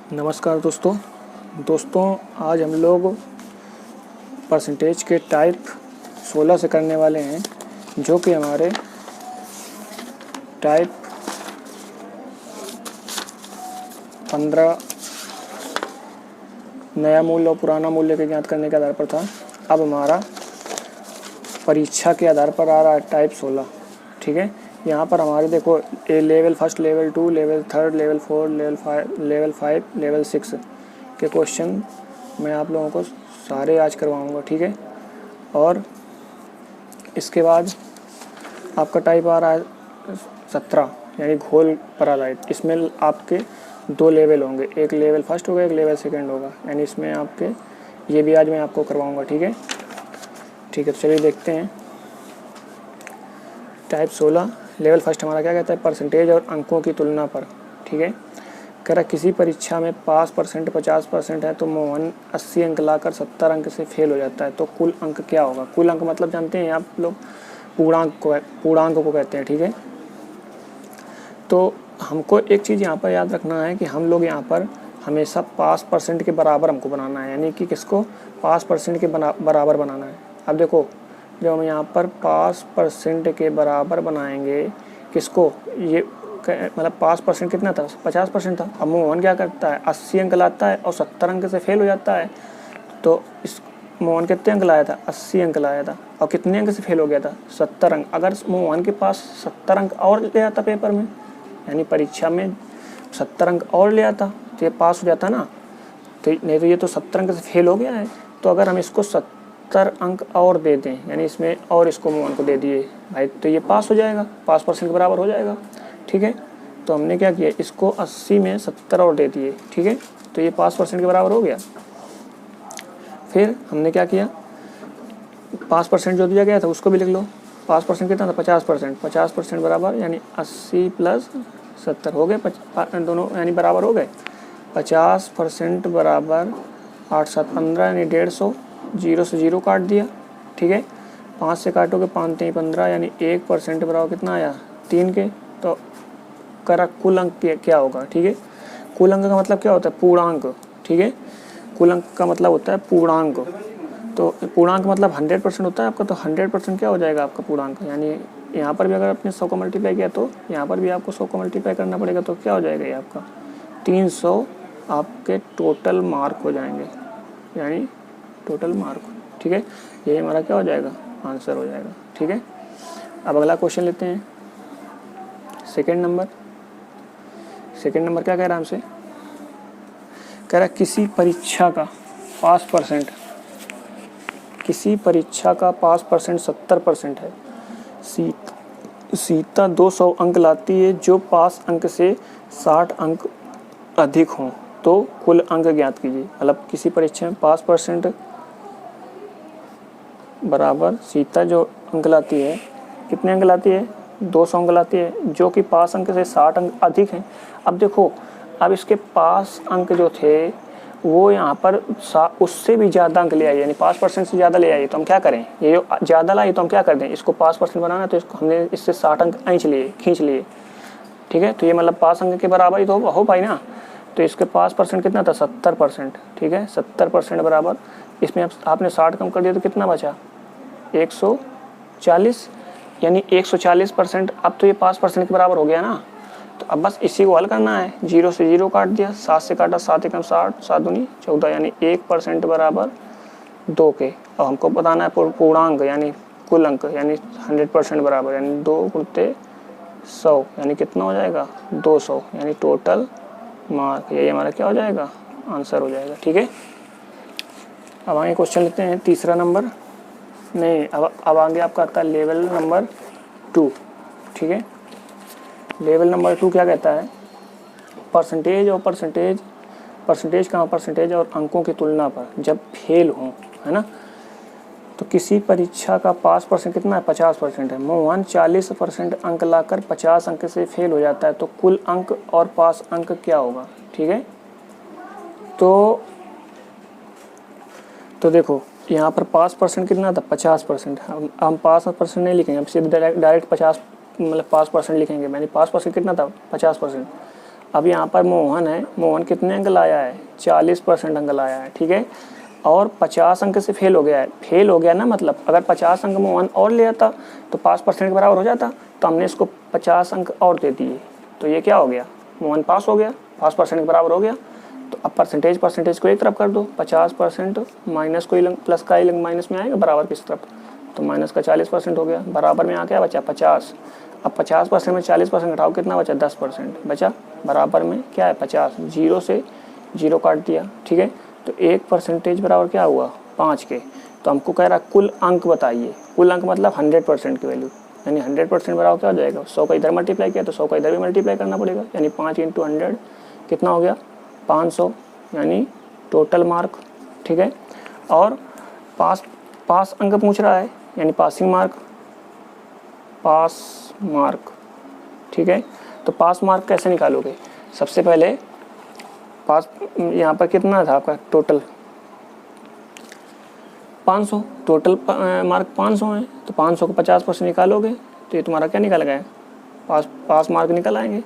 नमस्कार दोस्तों आज हम लोग परसेंटेज के टाइप 16 से करने वाले हैं, जो कि हमारे टाइप 15 नया मूल्य और पुराना मूल्य के ज्ञात करने के आधार पर था। अब हमारा परीक्षा के आधार पर आ रहा है टाइप 16। ठीक है, यहाँ पर हमारे देखो level 1, level 2, level 3, level 4, level 5, level 6 के क्वेश्चन मैं आप लोगों को सारे आज करवाऊँगा। ठीक है, और इसके बाद आपका टाइप आ रहा है 17 यानी घोल परालाइट। इसमें आपके 2 लेवल होंगे, एक लेवल 1 होगा, एक लेवल 2 होगा, यानी इसमें आपके ये भी आज मैं आपको करवाऊँगा। ठीक है, तो चलिए देखते हैं। टाइप 16 लेवल 1 हमारा क्या कहता है, परसेंटेज और अंकों की तुलना पर। ठीक है, कह रहा किसी परीक्षा में पास परसेंट 50% है तो मोहन 80 अंक लाकर 70 अंक से फेल हो जाता है, तो कुल अंक क्या होगा। कुल अंक मतलब जानते हैं आप लोग पूर्णांक को कहते हैं। ठीक है, तो हमको एक चीज़ यहाँ पर याद रखना है कि हम लोग यहाँ पर हमेशा पास परसेंट के बराबर हमको बनाना है, यानी कि किसको पास परसेंट के बराबर बनाना है। अब देखो जब हम यहाँ पर पास परसेंट के बराबर बनाएंगे किसको, ये मतलब पास परसेंट कितना था, 50% था। अब मोहन क्या करता है, 80 अंक लाता है और 70 अंक से फेल हो जाता है। तो इस मोहन कितने अंक लाया था, 80 अंक लाया था, और कितने अंक से फेल हो गया था, 70 अंक। अगर मोहन के पास 70 अंक और ले आता पेपर में, यानी परीक्षा में 70 अंक और ले आता तो ये पास हो जाता ना। तो नहीं तो ये तो 70 अंक से फेल हो गया है। तो अगर हम इसको 70 अंक और दे दें, यानी इसमें और इसको मोहन को दे दिए भाई, तो ये पास हो जाएगा, पास परसेंट के बराबर हो जाएगा। ठीक है, तो हमने क्या किया, इसको 80 में 70 और दे दिए। ठीक है, तो ये पास परसेंट के बराबर हो गया। फिर हमने क्या किया, पास परसेंट जो दिया गया था उसको भी लिख लो। पास परसेंट कितना था, 50%। 50% बराबर यानी 80 प्लस 70 हो गए, दोनों यानी बराबर हो गए। 50% बराबर 8 7 15 यानी 150। 0 से 0 काट दिया। ठीक है, 5 से काटोगे 5 3 15 यानी 1% बराबर कितना आया, 3 के। तो करा कुल अंक क्या होगा। ठीक है, कुल अंक का मतलब क्या होता है, पूर्णांक। ठीक है, कुल अंक का मतलब होता है पूर्णांक। तो पूर्णांक मतलब 100% होता है आपका, तो 100% क्या हो जाएगा आपका पूर्णांक। यानी यहाँ पर भी अगर आपने 100 को मल्टीप्लाई किया तो यहाँ पर भी आपको 100 को मल्टीप्लाई करना पड़ेगा, तो क्या हो जाएगा ये आपका 300 आपके टोटल मार्क हो जाएंगे, यानी टोटल मार्क। ठीक है, ये हमारा क्या हो जाएगा, आंसर हो जाएगा। ठीक है, अब अगला क्वेश्चन लेते हैं। सेकेंड नंबर क्या कह रहा है हमसे, कह रहा किसी परीक्षा का पास परसेंट 70% है। सीता 200 अंक लाती है, जो पास अंक से 60 अंक अधिक हों तो कुल अंक ज्ञात कीजिए। मतलब किसी परीक्षा में पास परसेंट बराबर सीता जो अंक लाती है, कितने अंक लाती है, 200 अंक लाती है, जो कि पास अंक से 60 अंक अधिक हैं। अब देखो, अब इसके पास अंक जो थे वो यहाँ पर उससे भी ज़्यादा अंक ले आई, यानी पास परसेंट से ज़्यादा ले आई। तो हम क्या करें, ये जो ज़्यादा लाई तो हम क्या कर दें, इसको पास परसेंट बनाना, तो इसको हमने इससे 60 अंक खींच लिए। ठीक है, तो ये मतलब पास अंक के बराबर ही तो हो पाई ना। तो इसके पास परसेंट कितना था, 70%। ठीक है, 70% बराबर, इसमें आपने 60 कम कर दिया तो कितना बचा, 140, यानी 140%। अब तो ये पास परसेंट के बराबर हो गया ना। तो अब बस इसी को हल करना है। 0 से 0 काट दिया, 7 से काटा, 7 एकम 60, 7 दूनी 14, यानी 1% बराबर 2 के। और हमको बताना है पूर्णांक यानी कुल अंक, यानी 100% बराबर, यानी 2 गुणते 100 यानी कितना हो जाएगा, 200, यानी टोटल मार्क। यही हमारा क्या हो जाएगा, आंसर हो जाएगा। ठीक है, अब आगे क्वेश्चन लेते हैं। तीसरा नंबर नहीं, अब आगे आपका आता है लेवल नंबर 2। ठीक है, लेवल नंबर 2 क्या कहता है, परसेंटेज और अंकों की तुलना पर जब फेल हों, है ना। तो किसी परीक्षा का पास परसेंट कितना है, 50% है। मोहन 40% अंक लाकर 50 अंक से फेल हो जाता है, तो कुल अंक और पास अंक क्या होगा। ठीक है, तो देखो यहाँ पर पास परसेंट कितना था, 50%। हम पास परसेंट नहीं लिखेंगे, हम सीधे डायरेक्ट 50 मतलब पास परसेंट लिखेंगे। मैंने पास परसेंट कितना था, 50%। अब यहाँ पर मोहन है, मोहन कितने अंक लाया है? 40% अंक लाया है, ठीक है, और 50 अंक से फेल हो गया है। फेल हो गया ना, मतलब अगर 50 अंक मोहन और ले आता तो 5% के बराबर हो जाता, तो हमने इसको 50 अंक और दे दिए, तो ये क्या हो गया? मोहन पास हो गया, 5% के बराबर हो गया। तो अब परसेंटेज को एक तरफ कर दो, 50% माइनस कोई लंग प्लस का ही लंग माइनस में आएगा, बराबर किस तरफ, तो माइनस का 40% हो गया, बराबर में आ क्या बचा? 50। अब 50% में 40% घटाओ, कितना बचा? 10% बचा, बराबर में क्या है? 50। 0 से 0 काट दिया, ठीक है, तो 1% बराबर क्या हुआ? 5 के। तो हमको कह रहा कुल अंक बताइए, कुल अंक मतलब 100% की वैल्यू, यानी 100% बराबर क्या हो जाएगा? 100 का इधर मल्टीप्लाई किया तो 100 का इधर भी मल्टीप्लाई करना पड़ेगा, यानी 5 × 100 कितना हो गया? 500, यानी टोटल मार्क, ठीक है। और पास अंक पूछ रहा है, यानी पासिंग मार्क, पास मार्क, ठीक है। तो पास मार्क कैसे निकालोगे? सबसे पहले पास, यहाँ पर कितना था आपका टोटल? 500, टोटल मार्क 500 है, तो 500 को 50% निकालोगे तो ये तुम्हारा क्या निकल गया? पास मार्क निकल आएंगे।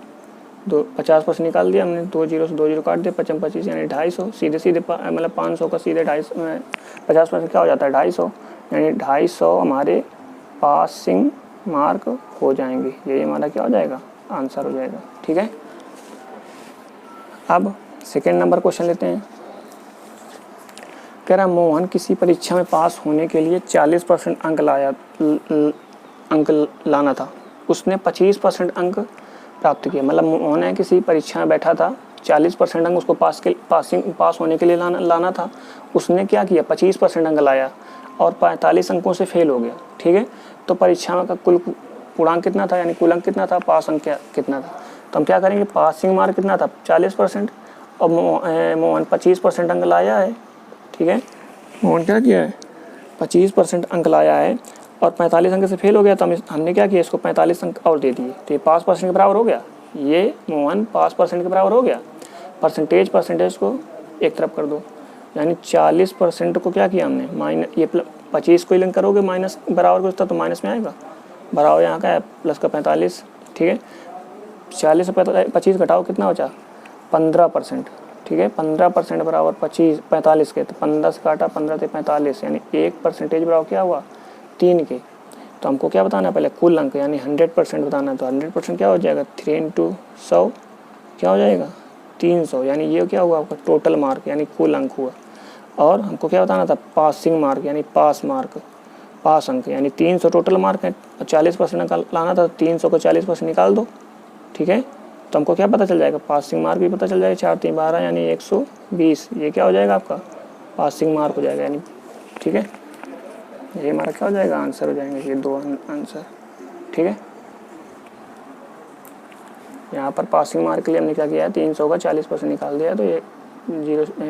50% निकाल दिया हमने, 2 0 से 2 0 काट दिया, 55 25 यानी 250, सीधे मतलब 500 का सीधे 250 50% क्या हो जाता है? 250, यानी 250 हमारे पासिंग मार्क हो जाएंगे। यही हमारा क्या हो जाएगा? आंसर हो जाएगा, ठीक है। अब सेकेंड नंबर क्वेश्चन लेते हैं। कह रहा मोहन किसी परीक्षा में पास होने के लिए 40% अंक लाना था, उसने 25% अंक प्राप्त किए। मतलब मोहन है किसी परीक्षा में बैठा था, 40% अंक उसको पास होने के लिए लाना था, उसने क्या किया? 25% अंक लाया और 45 अंकों से फेल हो गया, ठीक है। तो परीक्षा का कुल पूर्णांक कितना था, यानी कुल अंक कितना था, पास अंक कितना था? तो हम क्या करेंगे? पासिंग मार्क कितना था? 40%, और मोहन 25% अंक लाया है, ठीक है। मोहन क्या किया है? 25% अंक लाया है और 45 अंक से फेल हो गया, तो हमने क्या किया? इसको 45 अंक और दे दिए, तो ये 5% के बराबर हो गया। ये मोहन 5% के बराबर हो गया। परसेंटेज को एक तरफ कर दो, यानी 40% को क्या किया हमने? माइनस, ये 25 को ही लिंक करोगे माइनस बराबर को, तो माइनस में आएगा, बराबर यहाँ का है प्लस का 45, ठीक है। 40 से 25 घटाओ, कितना बचा? 15%, ठीक है। 15% बराबर 45 के, तो 15 से काटा, 15 से 45, यानी 1% बराबर क्या हुआ? 3 के। तो हमको क्या बताना है? पहले कुल अंक, यानी 100% बताना है। तो 100% क्या हो जाएगा? 3 × 100 क्या हो जाएगा? 300, यानी ये क्या हुआ आपका? टोटल मार्क, यानी कुल अंक हुआ। और हमको क्या बताना था? पासिंग मार्क, यानी पास मार्क, पास अंक, यानी 300 टोटल मार्क है और 40% लाना था, 300 को 40% निकाल दो, ठीक है। तो हमको क्या पता चल जाएगा? पासिंग मार्क भी पता चल जाएगा, 4 3 12, यानी 120, ये क्या हो जाएगा आपका? पासिंग मार्क हो जाएगा, यानी, ठीक है। ये हमारा क्या हो जाएगा? आंसर हो जाएंगे ये 2 आंसर, ठीक है। यहाँ पर पासिंग मार्क के लिए हमने क्या किया है? 300 का 40% निकाल दिया, तो ये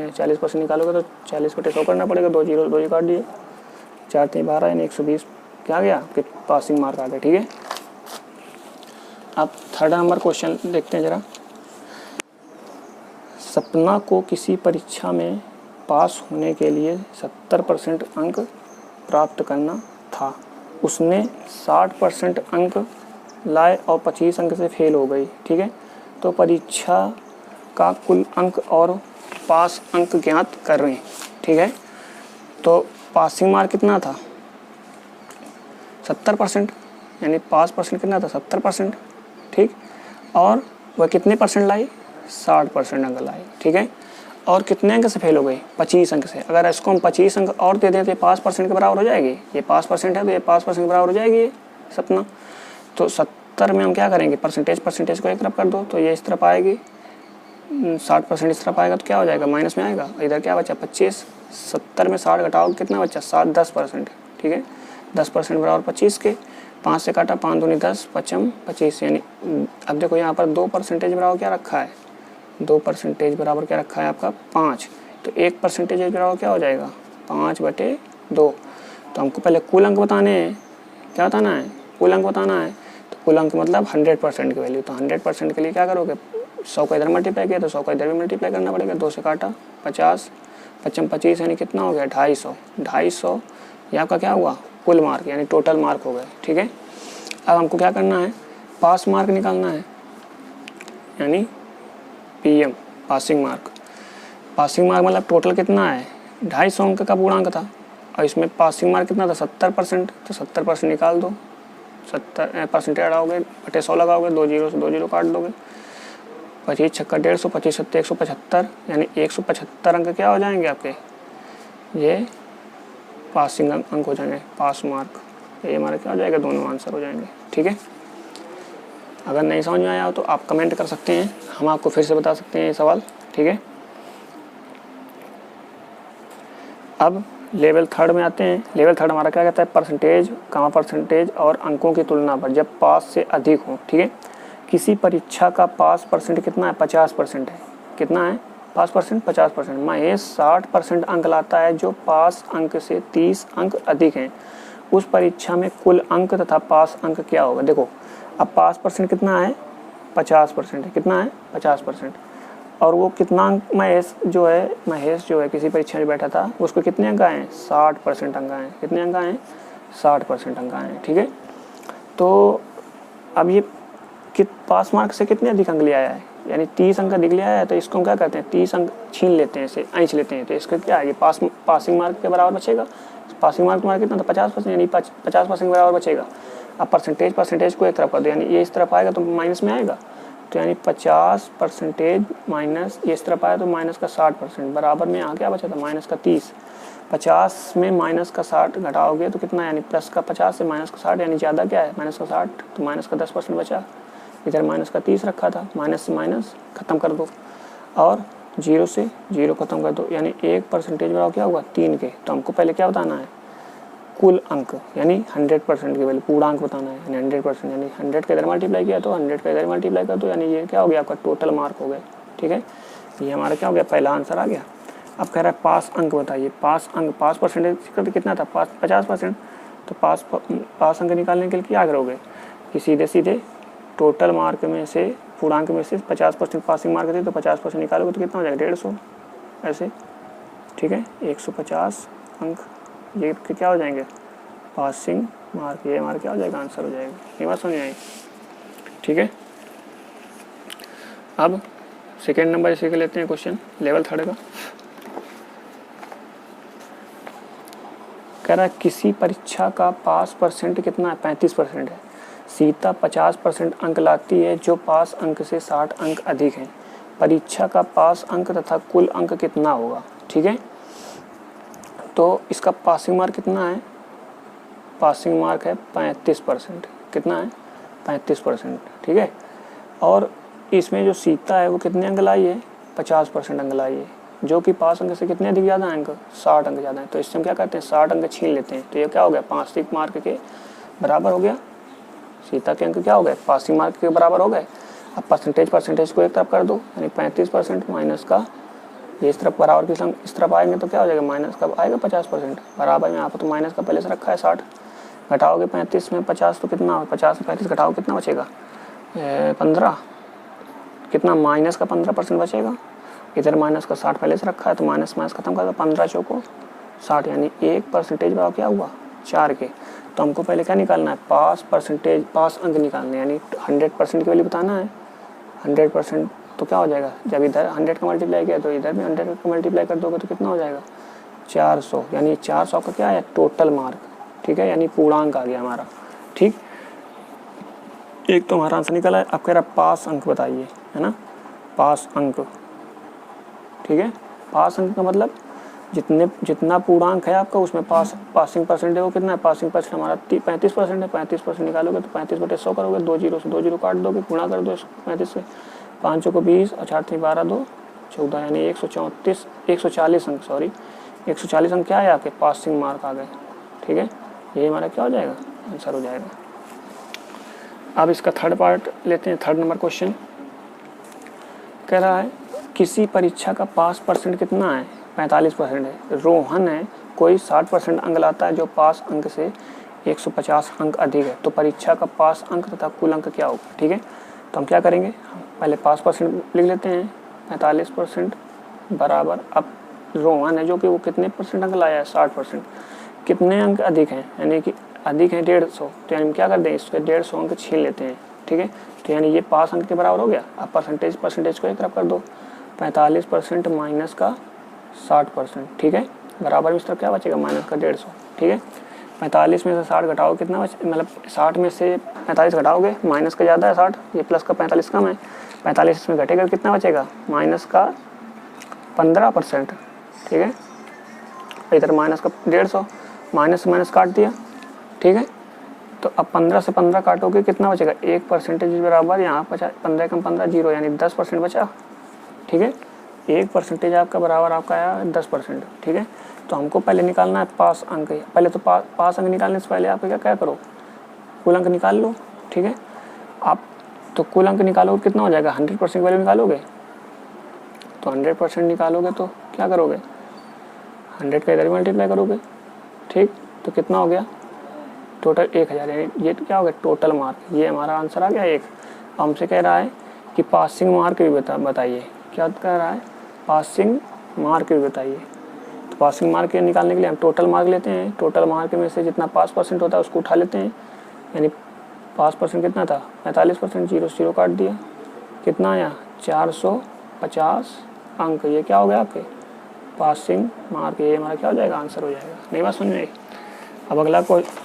40% निकालोगे तो 40 बटे 100 करना पड़ेगा, 2 0 काट दिए, 4 3 12, यानी 120 क्या गया? आपके पासिंग मार्क आ गया, ठीक है। अब थर्ड नंबर क्वेश्चन देखते हैं जरा। सपना को किसी परीक्षा में पास होने के लिए 70% अंक प्राप्त करना था, उसने 60% अंक लाए और 25 अंक से फेल हो गई, ठीक है। तो परीक्षा का कुल अंक और पास अंक ज्ञात कर रहे हैं, ठीक है। तो पासिंग मार्क कितना था? 70%, यानी पास परसेंट कितना था? 70%, ठीक। और वह कितने परसेंट लाई? 60% अंक लाई, ठीक है। और कितने अंक से फेल हो गई? 25 अंक से। अगर इसको हम 25 अंक और दे दें तो ये 5% के बराबर हो जाएगी। ये 5% है तो ये 5% के बराबर हो जाएगी ये सपना। तो 70 में हम क्या करेंगे? परसेंटेज को एक तरफ कर दो, तो ये इस तरफ आएगी, 60% इस तरफ आएगा, तो क्या हो जाएगा? माइनस में आएगा। इधर क्या बचा? 25। 70 में 60 घटाओ, कितना बचा? 10%, ठीक है। 10% बराबर 25 के, 5 से काटा, 5 दूनी 10, 5 25, यानी अब देखो यहाँ पर 2% बराबर क्या रखा है? 2% बराबर क्या रखा है आपका? 5। तो 1% बराबर क्या हो जाएगा? 5/2। तो हमको पहले कुल अंक बताने हैं। क्या बताना है? कुल अंक बताना है। तो कुल अंक मतलब 100% की वैल्यू। तो 100% के लिए क्या करोगे? 100 को इधर मल्टीप्लाई किया तो 100 को इधर भी मल्टीप्लाई करना पड़ेगा। 2 से काटा, 50, 55 25, यानी कितना हो गया? 250। 250 ये आपका क्या हुआ? कुल मार्क, यानी टोटल मार्क हो गए, ठीक है। अब हमको क्या करना है? पास मार्क निकालना है, यानी PM passing mark. Passing mark मतलब टोटल कितना है, 250 अंक का पूर्णांक था और इसमें पासिंग मार्क कितना था 70%, तो 70% निकाल दो, 70% हटाओगे बटे 100 लगाओगे, 2 जीरो से 2 जीरो काट दोगे, 25 छक्का 150, 25 सत्ते 175, यानी 175 अंक क्या हो जाएंगे आपके, ये पासिंग अंक हो जाएंगे, पास मार्क। ये हमारा क्या हो जाएगा, दोनों आंसर हो जाएंगे। ठीक है, अगर नहीं समझ में आया हो तो आप कमेंट कर सकते हैं, हम आपको फिर से बता सकते हैं ये सवाल। ठीक है, अब लेवल थर्ड में आते हैं। लेवल थर्ड हमारा क्या कहता है, परसेंटेज कमा परसेंटेज और अंकों की तुलना पर जब पास से अधिक हो। ठीक है, किसी परीक्षा का पास परसेंट कितना है, 50% है। कितना है, पास परसेंट 50%। महेश 60% अंक लाता है जो पास अंक से 30 अंक अधिक हैं, उस परीक्षा में कुल अंक तथा पास अंक क्या होगा। देखो अब पास परसेंट कितना है, 50% है। कितना है, 50%। और वो कितना अंक महेश जो है किसी परीक्षा में बैठा था, उसको कितने अंक आए हैं, 60% अंक आए हैं। कितने अंक आए हैं, 60% अंक आए हैं। ठीक है, तो अब ये पास मार्क से कितने अधिक अंक ले आया है, यानी 30 अंक अधिक ले आया है, तो इसको हम क्या कहते हैं, 30 अंक छीन लेते हैं, इसे ऐंच लेते हैं, तो इसका क्या है, ये पासिंग मार्क के बराबर बचेगा। पासिंग मार्क तुम्हारा कितना था, 50%, यानी 50% के बराबर बचेगा। अब परसेंटेज को एक तरफ कर दो, यानी ये इस तरफ आएगा तो माइनस में आएगा, तो यानी 50% माइनस ये इस तरफ आया तो माइनस का 60%, बराबर में यहाँ क्या बचा था, माइनस का 30। 50 में माइनस का 60 घटाओगे तो कितना, यानी प्लस का 50 से माइनस का 60, यानी ज़्यादा क्या है, माइनस का 60, तो माइनस का 10% बचा। इधर माइनस का 30 रखा था, माइनस से माइनस ख़त्म कर दो और 0 से 0 ख़त्म कर दो, यानी 1% बराबर क्या होगा, 3 के। तो हमको पहले क्या बताना है, कुल अंक, यानी 100% की वैल्यू, पूर्णांक बताना है, यानी 100%, यानी 100 का इधर मल्टीप्लाई किया तो 100 का इधर मल्टीप्लाई कर दो, यानी ये क्या हो गया आपका टोटल मार्क हो गया। ठीक है, ये हमारा क्या हो गया, पहला आंसर आ गया। अब कह रहा है पास अंक बताइए। पास अंक, पास परसेंटेज कितना था, 50%, तो पास अंक निकालने के लिए क्या करोगे कि सीधे सीधे टोटल मार्क में से, पूर्णांक में से 50% पासिंग मार्क थे तो 50% निकालोगे तो कितना हो जाएगा, 150 ऐसे। ठीक है, 150 अंक ये क्या हो जाएंगे, पासिंग मार्क, ये हमारा क्या हो जाएगा, आंसर हो जाएगा। ये बात समझ आई। ठीक है, अब सेकेंड नंबर इसी के लेते हैं क्वेश्चन, लेवल थर्ड का। कह रहा है किसी परीक्षा का पास परसेंट कितना है, 35% है। सीता 50% अंक लाती है जो पास अंक से 60 अंक अधिक हैं। परीक्षा का पास अंक तथा कुल अंक कितना होगा। ठीक है, तो इसका पासिंग मार्क कितना है, पासिंग मार्क है 35%। कितना है, 35%। ठीक है, और इसमें जो सीता है वो कितने अंक लाई है, 50% अंक लाई है, जो कि पास अंक से कितने अधिक ज़्यादा अंक, 60 अंक ज़्यादा है। तो इससे हम क्या करते हैं, 60 अंक छीन लेते हैं, तो ये क्या हो गया, पासिंग मार्क के बराबर हो गया। सीता के अंक क्या हो गए, पासिंग मार्क के बराबर हो गए। अब परसेंटेज को एक तरफ कर दो, यानी 35% माइनस का ये इस तरफ बराबर की इस तरफ आएंगे तो क्या हो जाएगा, माइनस का आएगा 50%, बराबर में यहाँ पर तो माइनस का पहले से रखा है 60, घटाओगे 35 में 50 तो कितना, 50 में 35 घटाओ कितना बचेगा, 15, कितना माइनस का 15% बचेगा। इधर माइनस का 60 पहले से रखा है तो माइनस खत्म कर दो, 15 चौको 60, यानी 1% बराबर क्या हुआ, 4 के। तो हमको पहले क्या निकालना है, पास अंक निकालने, यानी 100% की वैल्यू बताना है। 100% तो क्या हो जाएगा, जब इधर 100 का मल्टीप्लाई किया तो इधर भी 100 का मल्टीप्लाई कर दोगे तो कितना हो जाएगा, 400, यानी 400 का क्या है, टोटल मार्क। ठीक है, यानी पूर्णांक आ गया हमारा। ठीक, एक तो हमारा आंसर निकला है। अब कह रहा पास अंक बताइए, है ना, पास अंक। ठीक है, पास अंक का मतलब जितना पूर्णांक है आपका उसमें पासिंग परसेंट है वो कितना है, पासिंग परसेंट हमारा 35% है। 35% निकालोगे तो 35/100 करोगे, 2 जीरो से 2 जीरो काट दोगे, गुणा कर दो 35 से, 5 को 20 और 4 12 2 14, यानी 140 अंक, सॉरी 140 अंक क्या है आपके, पासिंग मार्क आ गए। ठीक है, ये हमारा क्या हो जाएगा, आंसर हो जाएगा। अब इसका थर्ड पार्ट लेते हैं, थर्ड नंबर क्वेश्चन कह रहा है किसी परीक्षा का पास परसेंट कितना है, 45% है। रोहन है कोई 60% अंक लाता है जो पास अंक से 150 अंक अधिक है, तो परीक्षा का पास अंक तथा कुल अंक क्या होगा। ठीक है, तो हम क्या करेंगे, पहले पास परसेंट लिख लेते हैं, 45% बराबर, अब रोहन है जो कि वो कितने परसेंट अंक लाया है, 60%, कितने अंक अधिक हैं, यानी कि अधिक है 150, तो यानी हम क्या कर दें, इसके 150 अंक छीन लेते हैं। ठीक है, तो यानी ये पास अंक के बराबर हो गया। अब परसेंटेज को एक तरफ कर दो, 45% माइनस का 60%, ठीक है, बराबर में इस तरफ क्या बचेगा माइनस का 150, ठीक है। 45 में से 60 घटाओ कितना बचे, मतलब 60 में से 45 घटाओगे, माइनस का ज़्यादा है 60, ये प्लस का 45 कम है, 45 इसमें घटेगा कितना बचेगा माइनस का 15%, ठीक है। इधर माइनस का 150, माइनस से माइनस काट दिया, ठीक है। तो अब 15 से 15 काटोगे कितना बचेगा, 1% बराबर यहाँ 15 कम 15 0, यानी 10% बचा, ठीक है। 1% आपका बराबर आपका आया 10%, ठीक है। तो हमको पहले निकालना है पास अंक, पहले तो पास अंक निकालने से पहले आप क्या करो, कुल अंक निकाल लो, ठीक है। आप तो कुल अंक निकालोगे कितना हो जाएगा, 100% वैल्यू निकालोगे, तो 100% निकालोगे तो क्या करोगे, 100 का इधर मल्टीप्लाई करोगे, ठीक। तो कितना हो गया टोटल 1000, यानी ये तो क्या हो गया टोटल मार्क, ये हमारा आंसर आ गया 1। हमसे कह रहा है कि पासिंग मार्क भी बताइए, क्या कह रहा है, पासिंग मार्क भी बताइए। तो पासिंग मार्क निकालने के लिए हम टोटल मार्क लेते हैं, टोटल मार्क में से जितना 5% होता है उसको उठा लेते हैं, यानी 5% कितना था 45%, 0 से 0 काट दिया, कितना आया 450 अंक, ये क्या हो गया आपके पासिंग मार्क, ये हमारा क्या हो जाएगा आंसर हो जाएगा। नहीं बात समझ में आई। अब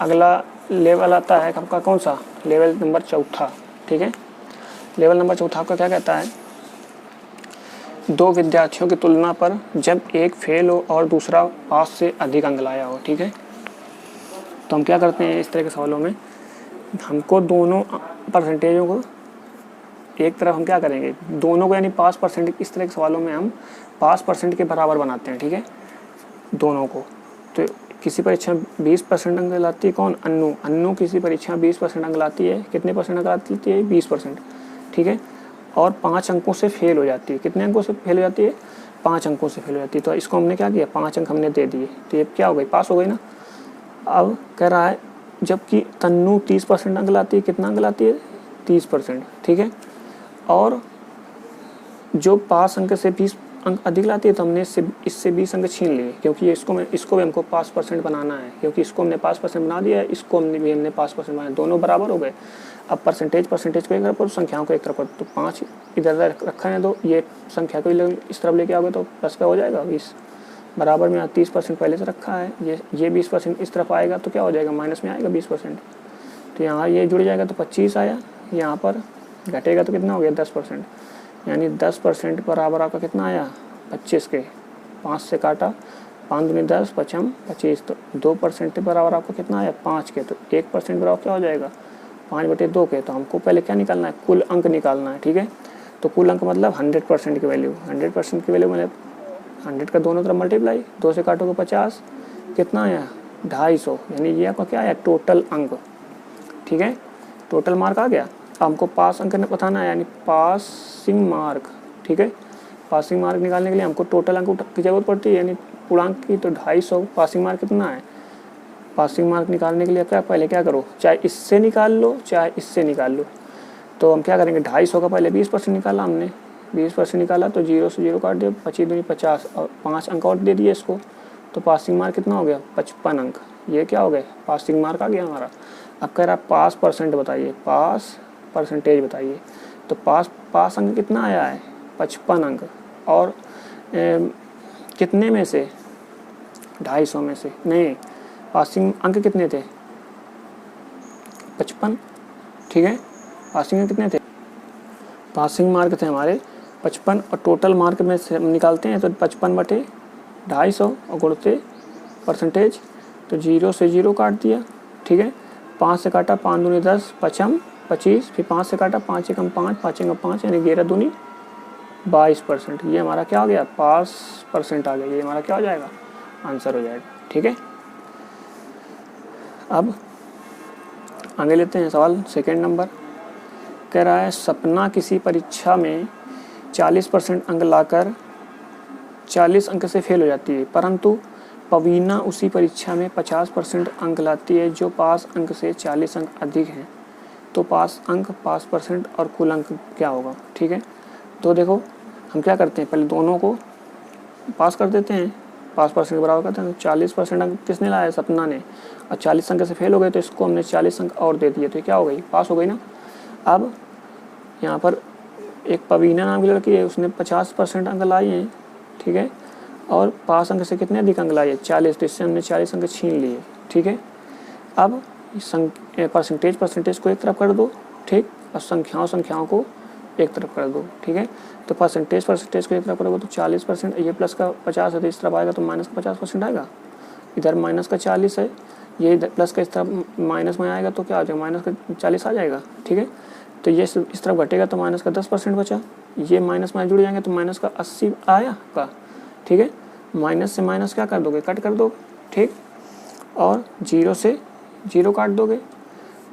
अगला लेवल आता है आपका कौन सा, लेवल नंबर 4, ठीक है। लेवल नंबर 4 आपका क्या कहता है, 2 विद्यार्थियों की तुलना पर जब एक फेल हो और दूसरा पास से अधिक अंक लाया हो, ठीक है। तो हम क्या करते हैं इस तरह के सवालों में, हमको दोनों परसेंटेजों को एक तरफ हम क्या करेंगे, दोनों को यानी 5%, इस तरह के सवालों में हम 5% के बराबर बनाते हैं, ठीक है, दोनों को। तो किसी परीक्षा 20% अंक लाती है कौन, अन्नू किसी परीक्षा 20% अंक लाती है, कितने परसेंट अंक लाती है 20%, ठीक है। और 5 अंकों से फेल हो जाती है, कितने अंकों से फेल हो जाती है 5 अंकों से फेल हो जाती है। तो इसको हमने क्या किया 5 अंक हमने दे दिए, तो ये क्या हो गई पास हो गई ना। अब कह रहा है जबकि तन्नू 30% अंक लाती है, कितना अंक लाती है 30%, ठीक है। और जो पास अंक से 20 अंक अधिक लाती है तो हमने इससे 20 अंक छीन लिए, क्योंकि इसको भी हमको 5% बनाना है, क्योंकि इसको हमने 5% बना दिया है, इसको हमने 5% बनाया, दोनों बराबर हो गए। अब परसेंटेज को एक तरफ और संख्याओं को एक तरफ, तो 5 इधर रखा है, तो ये संख्या को इस तरफ लेके आओगे तो प्लस का हो जाएगा 20, बराबर में 30% पहले से रखा है, ये 20% इस तरफ आएगा तो क्या हो जाएगा माइनस में आएगा 20%, तो यहाँ ये जुड़ जाएगा तो 25 आया, यहाँ पर घटेगा तो कितना हो गया 10%, यानी 10% बराबर आपका कितना आया 25 के, 5 से काटा 5 दूनी 10, 5 25, तो 2% बराबर आपका कितना आया 5 के, तो 1% बराबर क्या हो जाएगा 5/2 के। तो हमको पहले क्या निकालना है, कुल अंक निकालना है, ठीक है। तो कुल अंक मतलब 100% की वैल्यू, 100% की वैल्यू मतलब 100 का दोनों तरफ मल्टीप्लाई, 2 से काटोगे 50, कितना आया 250, यानी ये आपका क्या आया टोटल अंक, ठीक है, टोटल मार्क आ गया। हमको पास अंक बताना है, यानी पासिंग मार्क, ठीक है। पासिंग मार्क निकालने के लिए हमको टोटल अंक की जरूरत पड़ती है, यानी पूर्णांक की, तो 250 पासिंग मार्क कितना है। पासिंग मार्क निकालने के लिए क्या पहले क्या करो, चाहे इससे निकाल लो चाहे इससे निकाल लो। तो हम क्या करेंगे 250 का पहले 20% निकाला हमने, 20% निकाला तो 0 से 0 काट दिया, 25 दूनी 50 और 5 अंक और दे दिए इसको, तो पासिंग मार्क कितना हो गया 55 अंक, ये क्या हो गया पासिंग मार्क आ गया हमारा। अब कह रहा है पास परसेंट बताइए, पास परसेंटेज बताइए। तो पास अंक कितना आया है 55 अंक, और कितने में से 250 में से, नहीं पासिंग अंक कितने थे 55, ठीक है। पासिंग अंक कितने थे, पासिंग मार्क थे हमारे 55, और टोटल मार्क में से हम निकालते हैं तो 55/250 और गुणते परसेंटेज, तो 0 से 0 काट दिया, ठीक है। 5 से काटा 5 दूनी 10, 5 25, फिर 5 से काटा 5 एकम 5, 5 एकम 5, यानी 11 दूनी 22%, ये हमारा क्या हो गया पास परसेंट आ गया, ये हमारा क्या हो जाएगा आंसर हो जाएगा, ठीक है। अब आगे लेते हैं सवाल सेकंड नंबर। कह रहा है सपना किसी परीक्षा में 40% अंक लाकर 40 अंक से फेल हो जाती है, परंतु पवीना उसी परीक्षा में 50% अंक लाती है जो पास अंक से 40 अंक अधिक हैं, तो पास अंक पास परसेंट और कुल अंक क्या होगा, ठीक है। तो देखो हम क्या करते हैं पहले दोनों को पास कर देते हैं, पास परसेंट बराबर करते हैं, 40% अंक किसने लाया सपना ने, और 40 अंक से फेल हो गए तो इसको हमने 40 अंक और दे दिए, तो क्या हो गई पास हो गई ना। अब यहाँ पर एक पवीना नाम की लड़की है, उसने 50% अंक लाए हैं, ठीक है, और पास अंक से कितने अधिक अंक लाए हैं 40, तो इससे हमने 40 अंक छीन लिए, ठीक है। अब परसेंटेज को एक तरफ कर दो, ठीक, और संख्याओं को एक तरफ कर दो, ठीक है। तो परसेंटेज को एक तरफ करोगे तो 40%, ये प्लस का 50 है तो इस तरफ आएगा तो माइनस का 50% आएगा। इधर माइनस का 40 है, ये इधर प्लस का इस तरफ माइनस में आएगा तो क्या आ जाएगा, माइनस का 40 आ जाएगा, ठीक है। तो ये इस तरफ घटेगा तो माइनस का 10% बचा, ये माइनस में जुड़ जाएंगे तो माइनस का 80 आया आपका, ठीक है। माइनस से माइनस क्या कर दोगे, कट कर दो, ठीक, और 0 से 0 काट दोगे।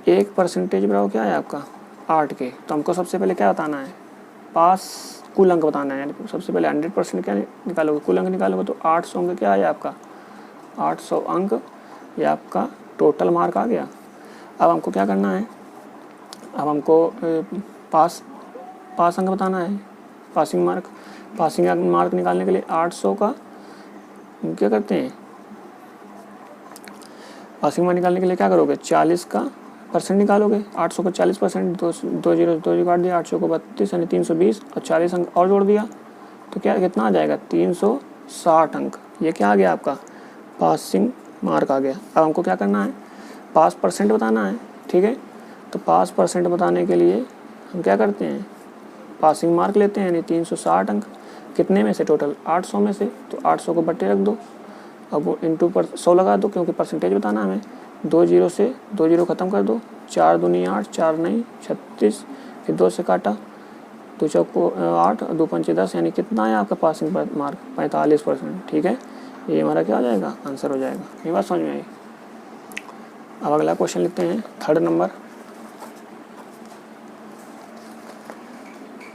1% बराबर क्या है आपका 8 के। तो हमको सबसे पहले क्या बताना है, पास कुल अंक बताना है, यानी सबसे पहले 100% क्या निकालोगे, कुल अंक निकालोगे तो 800 अंक क्या है आपका, 800 अंक, ये आपका टोटल मार्क आ गया। अब हमको क्या करना है, अब हमको पास अंक बताना है, पासिंग मार्क निकालने के लिए 800 का क्या करते हैं, पासिंग मार्क निकालने के लिए क्या करोगे, 40 का परसेंट निकालोगे। 800 का 40%, दो जीरो काट दिया, 800 को 32 यानी 320, और 40 अंक और जोड़ दिया तो क्या कितना आ जाएगा 360 अंक। ये क्या आ गया आपका पासिंग मार्क आ गया। अब हमको क्या करना है, पास परसेंट बताना है, ठीक है। तो पास परसेंट बताने के लिए हम क्या करते हैं, पासिंग मार्क लेते हैं, यानी 360 अंक कितने में से, टोटल 800 में से, तो 800 को बट्टे रख दो, अब वो इंटू पर 100 लगा दो क्योंकि परसेंटेज बताना हमें। 2 जीरो से 2 जीरो ख़त्म कर दो, 4 दूनी 8, 4 नहीं 36, फिर 2 से काटा, 2 चौको 8, 2 पंचे 10, यानी कितना है आपका पासिंग मार्क 45%, ठीक है। ये हमारा क्या हो जाएगा, आंसर हो जाएगा। ये बात समझ में आई। अब अगला क्वेश्चन लिखते हैं, 3rd नंबर।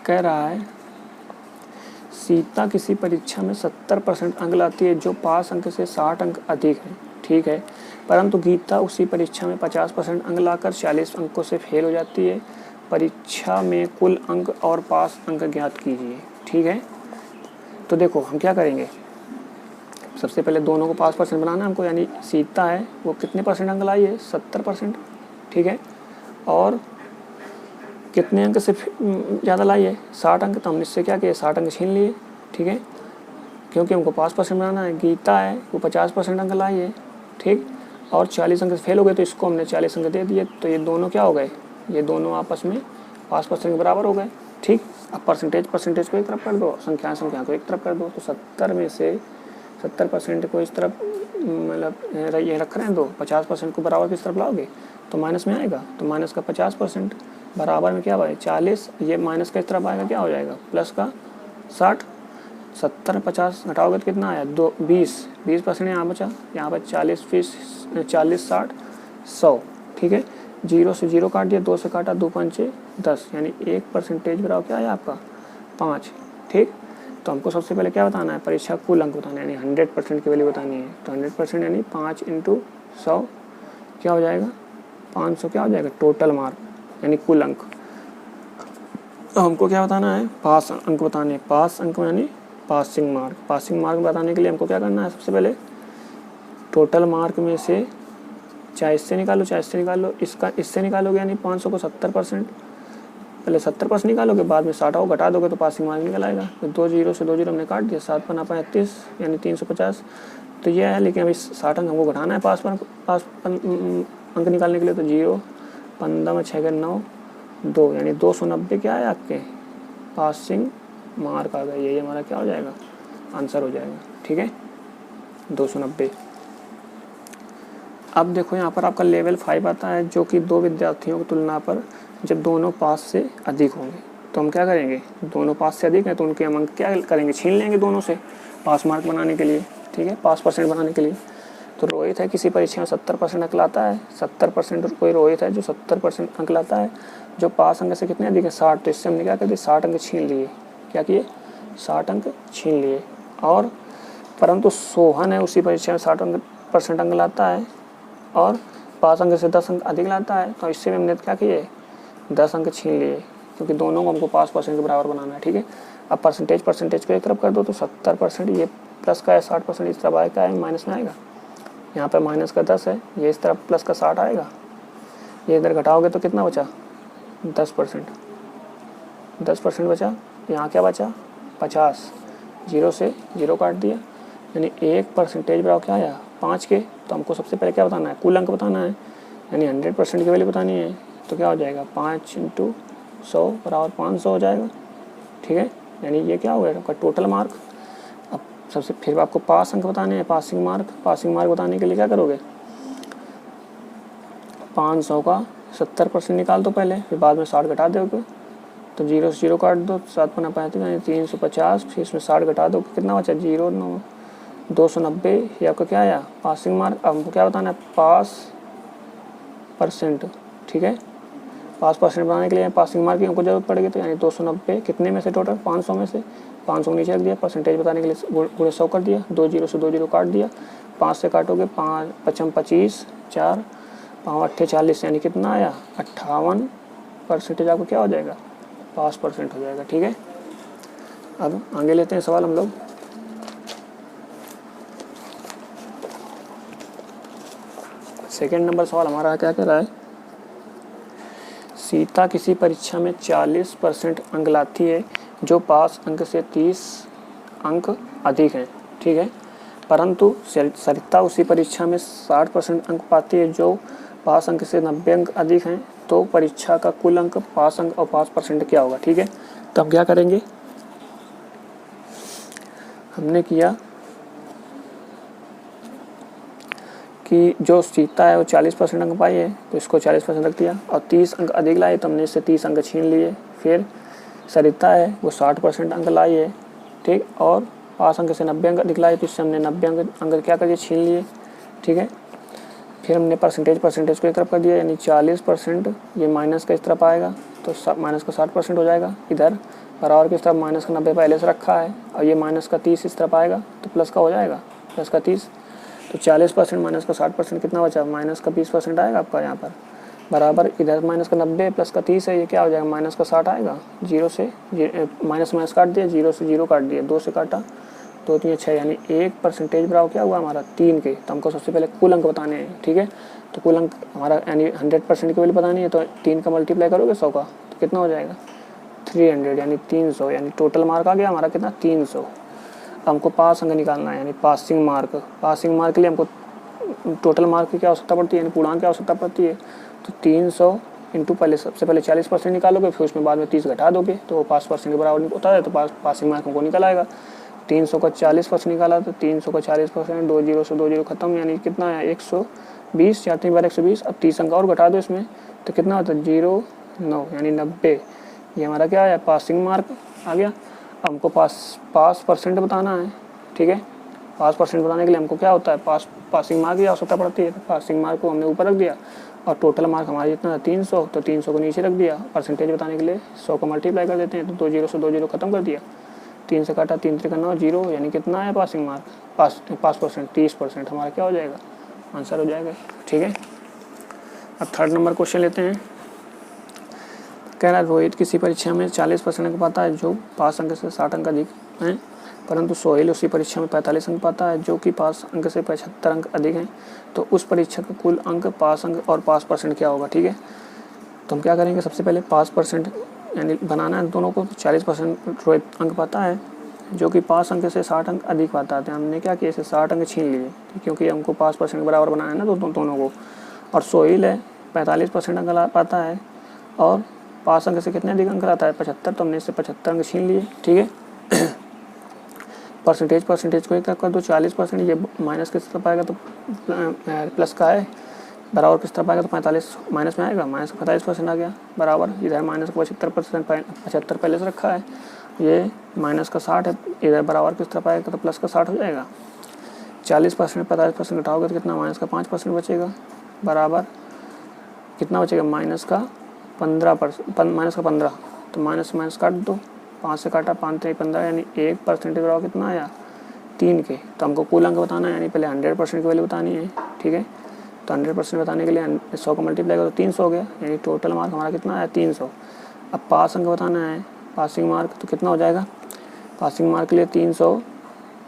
कह रहा है सीता किसी परीक्षा में 70% अंक लाती है जो पास अंक से 60 अंक अधिक है, ठीक है, परंतु गीता उसी परीक्षा में 50% अंक लाकर 40 अंकों से फेल हो जाती है। परीक्षा में कुल अंक और पास अंक ज्ञात कीजिए, ठीक है। तो देखो हम क्या करेंगे, सबसे पहले दोनों को पास परसेंट बनाना है हमको, यानी सीता है वो कितने परसेंट अंक लाई है 70%, ठीक है, और कितने अंक से ज़्यादा लाई है 60 अंक, तो हमने इससे क्या किया 60 अंक छीन लिए, ठीक है, क्योंकि हमको पास परसेंट बनाना है। गीता है वो 50% अंक लाई है, ठीक, और 40 अंक से फेल हो गए तो इसको हमने 40 अंक दे दिए, तो ये दोनों क्या हो गए, ये दोनों आपस में पास परसेंट के बराबर हो गए, ठीक। अब परसेंटेज को एक तरफ कर दो, संख्या को एक तरफ कर दो, तो 70 में से 70% को इस तरफ मतलब ये रख रहे हैं, दो 50% को बराबर किस तरफ लाओगे तो माइनस में आएगा, तो माइनस का 50% बराबर में क्या है 40, ये माइनस का इस तरफ आएगा क्या हो जाएगा प्लस का 60, 70 50 घटाओगे तो कितना आया 20% यहाँ बचा, यहाँ पर 40 60 100, ठीक है। 0 से 0 काट दिया, 2 से काटा, 2 पंचे 10, यानी 1% बराबर क्या है आपका 5, ठीक। तो हमको सबसे पहले क्या बताना है, परीक्षा कुल अंक बताना है, यानी 100% की वैल्यू बतानी है, तो 100% यानी 5 × 100 क्या हो जाएगा 500 क्या हो जाएगा टोटल मार्क, यानी कुल अंक। तो हमको क्या बताना है, पास अंक बताने, पास अंक यानी पासिंग मार्क बताने के लिए हमको क्या करना है, सबसे पहले टोटल मार्क में से चाहे इससे निकालो, इससे निकालोगे, यानी 500 को 70%, पहले 70% निकालोगे, बाद में 60 को घटा दोगे तो पासिंग मार्क निकल आएगा। तो 2 जीरो से 2 जीरो हमने काट दिया, 7 पन्ना 35 यानी 350, तो ये है, लेकिन अभी 60 अंक हमको घटाना है पास अंक निकालने के लिए, तो 0 15 में 6 9 2 यानी 290 क्या है आपके पासिंग मार्क आ गया। ये हमारा क्या हो जाएगा आंसर हो जाएगा, ठीक है 290। अब देखो यहाँ पर आपका लेवल 5 आता है, जो कि 2 विद्यार्थियों की तुलना पर जब दोनों पास से अधिक होंगे, तो हम क्या करेंगे, दोनों पास से अधिक हैं तो उनके हम अंक क्या करेंगे, छीन लेंगे दोनों से पास मार्क बनाने के लिए, ठीक है, पास परसेंट बनाने के लिए। तो रोहित है किसी परीक्षा में 70% अंक लाता है, 70% कोई रोहित है जो 70% अंक लाता है, जो पास अंक से कितने अधिक है 60, तो इससे हमने क्या कर दिया 60 अंक छीन लिए, क्या किए 60 अंक छीन लिए। और परंतु सोहन है उसी परीक्षा में 60% अंक लाता है और पास अंक से 10 अंक अधिक लाता है, तो इससे भी हमने क्या किए 10 अंक छीन लिए, क्योंकि दोनों को हमको पास परसेंट के बराबर बनाना है, ठीक है। अब परसेंटेज को एक तरफ कर दो, तो 70% ये प्लस का है, 60% इस तरफ आएगा, माइनस में आएगा, यहाँ पर माइनस का 10 है, ये इस तरफ प्लस का 60 आएगा, ये इधर घटाओगे तो कितना बचा 10%, 10% बचा, यहाँ क्या बचा 50, 0 से 0 काट दिया, यानी 1% बराबर क्या आया 5 के। तो हमको सबसे पहले क्या बताना है, कुल अंक बताना है, यानी 100% की वैल्यू बतानी है। तो क्या हो जाएगा 5 × 100 बराबर 500 हो जाएगा, ठीक है। यानी ये क्या हो गया आपका टोटल मार्क। अब सबसे फिर आपको पास अंक बताने हैं, पासिंग मार्क बताने के लिए क्या करोगे, 500 का 70% निकाल दो पहले, फिर बाद में 60 घटा दोगे, तो 0 से 0 काट दो, 7 × 35 यानी 350, फिर इसमें 60 घटा दो, कितना बचा 0 9 290। ये आपका क्या आया पासिंग मार्क। अब हमको क्या बताना है पास परसेंट, ठीक है। पास परसेंट बनाने के लिए पासिंग मार्क की हमको जरूरत पड़ेगी, तो यानी 290 कितने में से टोटल 500 में से, 500 नीचे रख दिया, परसेंटेज बताने के लिए गुणे 100 कर दिया, 2 0 से 2 0 काट दिया, 5 से काटोगे 5 5 25, 4 5 8 40, यानी कितना आया 58% आपको क्या हो जाएगा पास परसेंट हो जाएगा, ठीक है। अब आगे लेते हैं सवाल हम लोग। सेकेंड नंबर सवाल हमारा क्या कह रहा है, सीता किसी परीक्षा में 40% अंक लाती है जो पास अंक से 30 अंक अधिक हैं, ठीक है, परंतु सरिता उसी परीक्षा में 60% अंक पाती है जो पास अंक से 90 अंक अधिक हैं, तो परीक्षा का कुल अंक पास अंक और पास परसेंट क्या होगा, ठीक है। तो हम क्या करेंगे, हमने किया कि जो सीता है वो 40% अंक पाई है, तो इसको 40% रख दिया, और 30 अंक अधिक लाई तो हमने इससे 30 अंक छीन लिए। फिर सरिता है वो 60% अंक लाई है, ठीक, और पास अंक से 90 अंक अधिक लाई, तो इससे हमने 90 अंक क्या कर दिए छीन लिए, ठीक है। फिर हमने परसेंटेज को एक तरफ कर दिया, यानी 40% ये माइनस का इस तरफ आएगा, तो माइनस का 60% हो जाएगा इधर, बराबर की इस तरफ माइनस का 90 पहले से रखा है, और ये माइनस का 30 इस तरफ आएगा, तो प्लस का हो जाएगा, प्लस का 30, तो 40% माइनस का 60% कितना बचा, माइनस का 20% आएगा आपका यहाँ पर, बराबर इधर माइनस का 90 प्लस का 30 है, ये क्या हो जाएगा माइनस का 60 आएगा, 0 से माइनस काट दिया, 0 से 0 काट दिया, 2 से काटा, 2 3 6, यानी 1% बराबर क्या हुआ हमारा 3 के। तो हमको सबसे पहले कुल अंक बताने हैं, ठीक है। तो कुल अंक हमारा यानी 100% की वैल्यू बतानी है, तो 3 का मल्टीप्लाई करोगे 100 का, तो कितना हो जाएगा 300, यानी 300, यानी टोटल मार्क आ गया हमारा कितना 300। हमको पास अंक निकालना है, यानी पासिंग मार्क के लिए हमको टोटल मार्क की क्या आवश्यकता पड़ती है, यानी पूर्णांक की आवश्यकता पड़ती है। तो 300 इंटू पहले सबसे पहले 40% निकालोगे, फिर उसमें बाद में 30 घटा दोगे, तो वो 5% के बराबर होता है, तो पासिंग मार्क हमको निकल आएगा। 300 का 40% निकाला, तो 300 का 40%, 2 0 से 2 0 खत्म, यानी कितना है 120, 4 3 बार 120। अब 30 अंक और घटा दो इसमें, तो कितना होता है 0 9, यानी 90। ये हमारा क्या है पासिंग मार्क आ गया। हमको पास परसेंट बताना है, ठीक है। पास परसेंट बताने के लिए हमको क्या होता है पासिंग मार्क की आवश्यकता पड़ती है, पासिंग मार्क को हमने ऊपर रख दिया, और टोटल मार्क हमारा जितना था 300, तो 300 को नीचे रख दिया। परसेंटेज बताने के लिए 100 को मल्टीप्लाई कर देते हैं, तो 2 0 से 2 0 खत्म कर दिया, 3 से काटा 3 3 9 0, यानी कितना है पासिंग मार्क पास परसेंट 30% हमारा क्या हो जाएगा आंसर हो जाएगा, ठीक है। अब थर्ड नंबर क्वेश्चन लेते हैं। कह रहा है रोहित किसी परीक्षा में 40% अंक पाता है जो पास अंक से 60 अंक अधिक हैं, परंतु सोहेल उसी परीक्षा में 45 अंक पाता है जो कि पास अंक से 75 अंक अधिक हैं, तो उस परीक्षा का कुल अंक पास अंक और पास परसेंट क्या होगा, ठीक है। तो हम क्या करेंगे, सबसे पहले पास परसेंट यानी बनाना है दोनों को। 40% रोहित अंक पाता है जो कि पास अंक से 60 अंक अधिक पाता है, हमने क्या किया इसे 60 अंक छीन लिए, क्योंकि हमको पास परसेंट के बराबर बनाना है ना दोनों को। और सोहेल है 45% अंक पाता है और पास अंक से कितने अधिक अंक आता है 75, तो हमने इससे 75 अंक छीन लिए, ठीक है। परसेंटेज को एक तरफ कर दो, 40% ये माइनस किस तरफ आएगा, तो प्लस का है, बराबर किस तरफ आएगा, तो 45 माइनस में आएगा, माइनस का 45% आ गया, बराबर इधर माइनस का 75%, 75 पहले से रखा है, ये माइनस का 60 है, इधर बराबर किस तरफ आएगा, तो प्लस का 60 हो जाएगा। 40% 45% घटाओगे तो कितना माइनस का 5% बचेगा, बराबर कितना बचेगा माइनस का 15, तो माइनस काट दो, 5 से काटा 5 3 15, यानी 1% बराबर कितना आया 3 के। तो हमको कुल अंक बताना है, यानी पहले 100% की वैल्यू बतानी है, ठीक है। तो 100% बताने के लिए 100 को मल्टीप्लाई करो तो 300 हो गया, यानी टोटल मार्क हमारा कितना आया 300। अब पास अंक बताना है, पासिंग मार्क, तो कितना हो जाएगा पासिंग मार्क के लिए 300,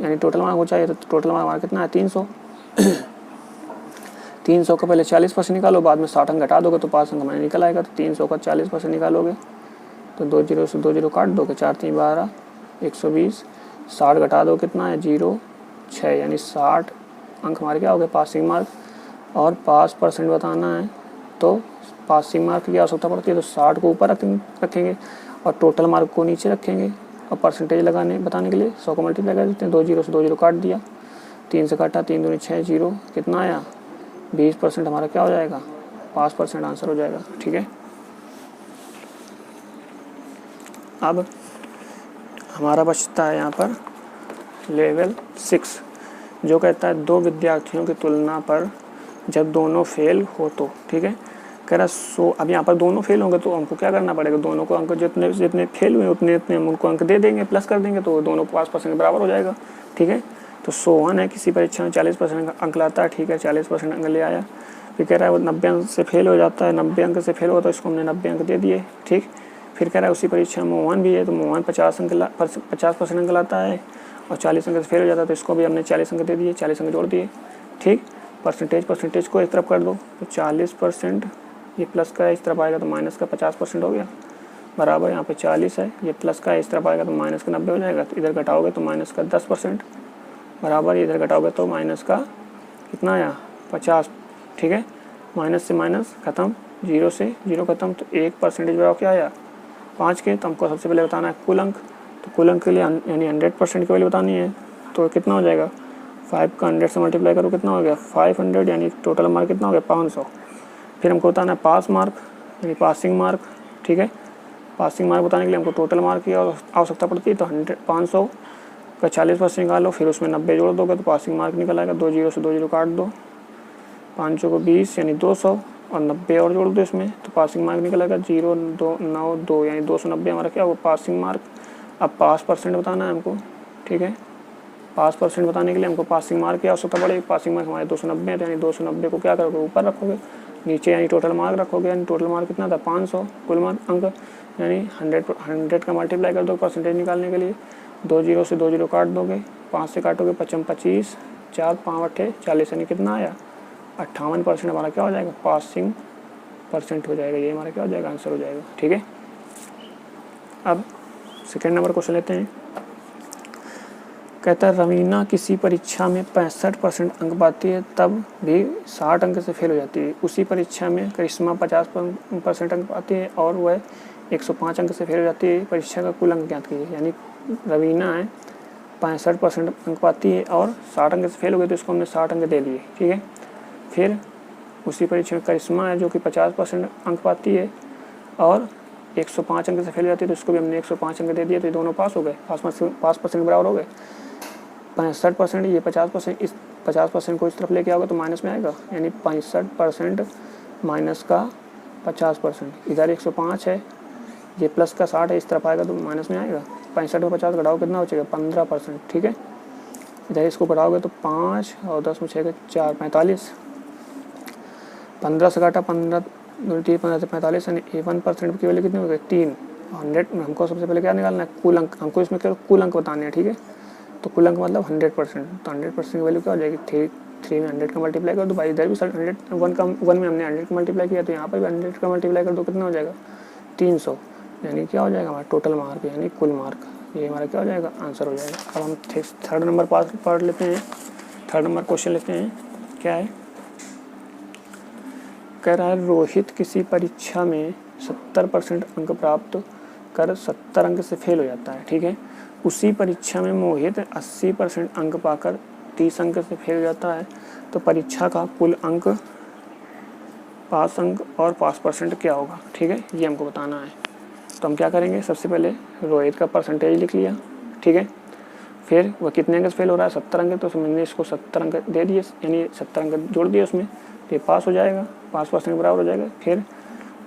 यानी टोटल मार्क हो चाहिए, तो टोटल मार्क हमारा कितना है 300। 300 का पहले 40% निकालो, बाद में 60 अंक घटा दोगे तो पास अंक हमारे निकल आएगा। तो 300 का 40% निकालोगे तो 2 जीरो से 2 जीरो काट दोगे, 4 3 12, 120, 60 घटा दो कितना है 0 6, यानी 60 अंक हमारे क्या हो गए पासिंग मार्क। और 5% बताना है तो पासिंग मार्क की आवश्यकता पड़ती है, तो 60 को ऊपर रखेंगे और टोटल मार्क को नीचे रखेंगे। और परसेंटेज बताने के लिए 100 को मल्टीप्लाई कर देते हैं, 2 जीरो से 2 जीरो काट दिया, 3 से काटा, 3 दूनी 6, 0 कितना आया 20% हमारा क्या हो जाएगा 5% आंसर हो जाएगा। ठीक है, अब हमारा बचता है यहाँ पर लेवल 6 जो कहता है 2 विद्यार्थियों की तुलना पर जब दोनों फेल हो तो। ठीक है, कह रहा अब यहाँ पर दोनों फेल होंगे तो हमको क्या करना पड़ेगा, दोनों को अंक जितने जितने फेल हुए उतने हम उनको अंक दे देंगे, प्लस कर देंगे, तो दोनों 5% के बराबर हो जाएगा। ठीक है, तो 100 है किसी परीक्षा में 40% अंक लाता है। ठीक है, 40% अंक ले आया, फिर कह रहा है वो 90 अंक से फेल हो जाता है, 90 अंक से फेल हुआ तो इसको हमने 90 अंक दे दिए। ठीक, फिर कह रहा है उसी परीक्षा में मोहन भी है, तो मोहन 50% अंक लाता है और 40 अंक से फेल हो जाता है, तो इसको भी हमने 40 अंक दे दिए, 40 अंक जोड़ दिए। ठीक, परसेंटेज को इस तरफ कर दो, तो 40% ये प्लस का है, इस तरफ आएगा तो माइनस का 50% हो गया, बराबर यहाँ पे 40 है, ये प्लस का है, इस तरफ आएगा तो माइनस का 90 हो जाएगा, तो इधर घटाओगे तो माइनस का 10%, बराबर इधर घटाओगे तो माइनस का कितना आया 50। ठीक है, माइनस से माइनस खत्म, 0 से 0 खत्म, तो 1% बराबर क्या आया 5 के। तो हमको सबसे पहले बताना है कुल अंक, तो कुल अंक के लिए यानी 100% की वैल्यू बतानी है, तो कितना हो जाएगा 5 का 100 से मल्टीप्लाई करो कितना हो गया 500, यानी टोटल मार्क कितना हो गया 500। फिर हमको बताना है पास मार्क यानी पासिंग मार्क। ठीक है, पासिंग मार्क बताने के लिए हमको टोटल मार्क की आवश्यकता पड़ती है, तो 500 का 40% निकालो, फिर उसमें 90 जोड़ दोगे तो पासिंग मार्क निकल आएगा। 2 जीरो से 2 जीरो काट दो, 5 को 20 यानी 200 और 90 और जोड़ दो इसमें, तो पासिंग मार्क निकल आएगा 0 2 9 2 यानी 290 हमारा क्या होगा पासिंग मार्क। अब पास परसेंट बताना है हमको। ठीक है, पास परसेंट बताने के लिए हमको पासिंग मार्क की आवश्यकता पड़ेगी। पासिंग मार्क हमारे 290 है, तो यानी 290 को क्या करोगे ऊपर रखोगे, नीचे यानी टोटल मार्क रखोगे, यानी टोटल मार्क कितना था 500, कुल मार्क अंक यानी 100 का मल्टीप्लाई कर दो परसेंटेज निकालने के लिए। 2 जीरो से 2 जीरो काट दोगे, 5 से काटोगे 25, 4 5 8 40 यानी कितना आया 58% हमारा क्या हो जाएगा पासिंग परसेंट हो जाएगा, ये हमारा क्या हो जाएगा आंसर हो जाएगा। ठीक है, अब सेकेंड नंबर क्वेश्चन लेते हैं। कहता है रवीना किसी परीक्षा में 65% अंक पाती है तब भी 60 अंक से फेल हो जाती है। उसी परीक्षा में करिश्मा 50% अंक पाती है और वह 105 अंक से फेल हो जाती है। परीक्षा का कुल अंक ज्ञात कीजिए। यानी रवीना है 65% अंक पाती है और 60 अंक से फेल हो गई, तो इसको हमने 60 अंक दे दिए। ठीक है, फिर उसी परीक्षा में करिश्मा है जो कि 50% अंक पाती है और 105 अंक से फेल हो जाती है, तो इसको भी हमने 105 अंक दे दिए, तो ये दोनों पास हो गए, 5% बराबर हो गए। 65% ये 50%, इस 50% को इस तरफ लेके आओगे तो माइनस में आएगा, यानी 65% माइनस का 50%, इधर 105 है, ये प्लस का 60 है, इस तरफ आएगा तो माइनस में आएगा। 65 में 50 घटाओ कितना बचेगा 15%। ठीक है, इधर इसको घटाओगे तो 5 और 10 में 6 का 4 45, 15 से काटा 15 15 से 45 यानी 1% की वैल्यू कितनी हो गई 3। 100 में हमको सबसे पहले क्या निकालना है कुल अंक, हमको इसमें क्या कुल अंक बताने हैं। ठीक है, तो कुल अंक मतलब 100%, तो 100% की वैल्यू क्या हो जाएगी 3 में 100 का मल्टीप्लाई कर दो, भाई इधर भी 1 में हमने 100 का मल्टीप्लाई किया, तो यहाँ पर भी 100 का मल्टीप्लाई कर दो, कितना हो जाएगा 300, यानी क्या हो जाएगा हमारा टोटल मार्क यानी कुल मार्क, ये हमारा क्या हो जाएगा आंसर हो जाएगा। अब हम थर्ड नंबर पढ़ लेते हैं। थर्ड नंबर क्वेश्चन लेते हैं, क्या है कह रहा है रोहित किसी परीक्षा में 70% अंक प्राप्त कर 70 अंक से फेल हो जाता है। ठीक है, उसी परीक्षा में मोहित 80% अंक पाकर 30 अंक से फेल हो जाता है, तो परीक्षा का कुल अंक पास अंक और पास परसेंट क्या होगा। ठीक है, ये हमको बताना है। तो हम क्या करेंगे, सबसे पहले रोहित का परसेंटेज लिख लिया। ठीक है, फिर वह कितने अंक से फेल हो रहा है 70 अंक, तो मैंने इसको 70 अंक दे दिए, यानी 70 अंक जोड़ दिए उसमें, तो ये पास हो जाएगा, 5% के बराबर हो जाएगा। फिर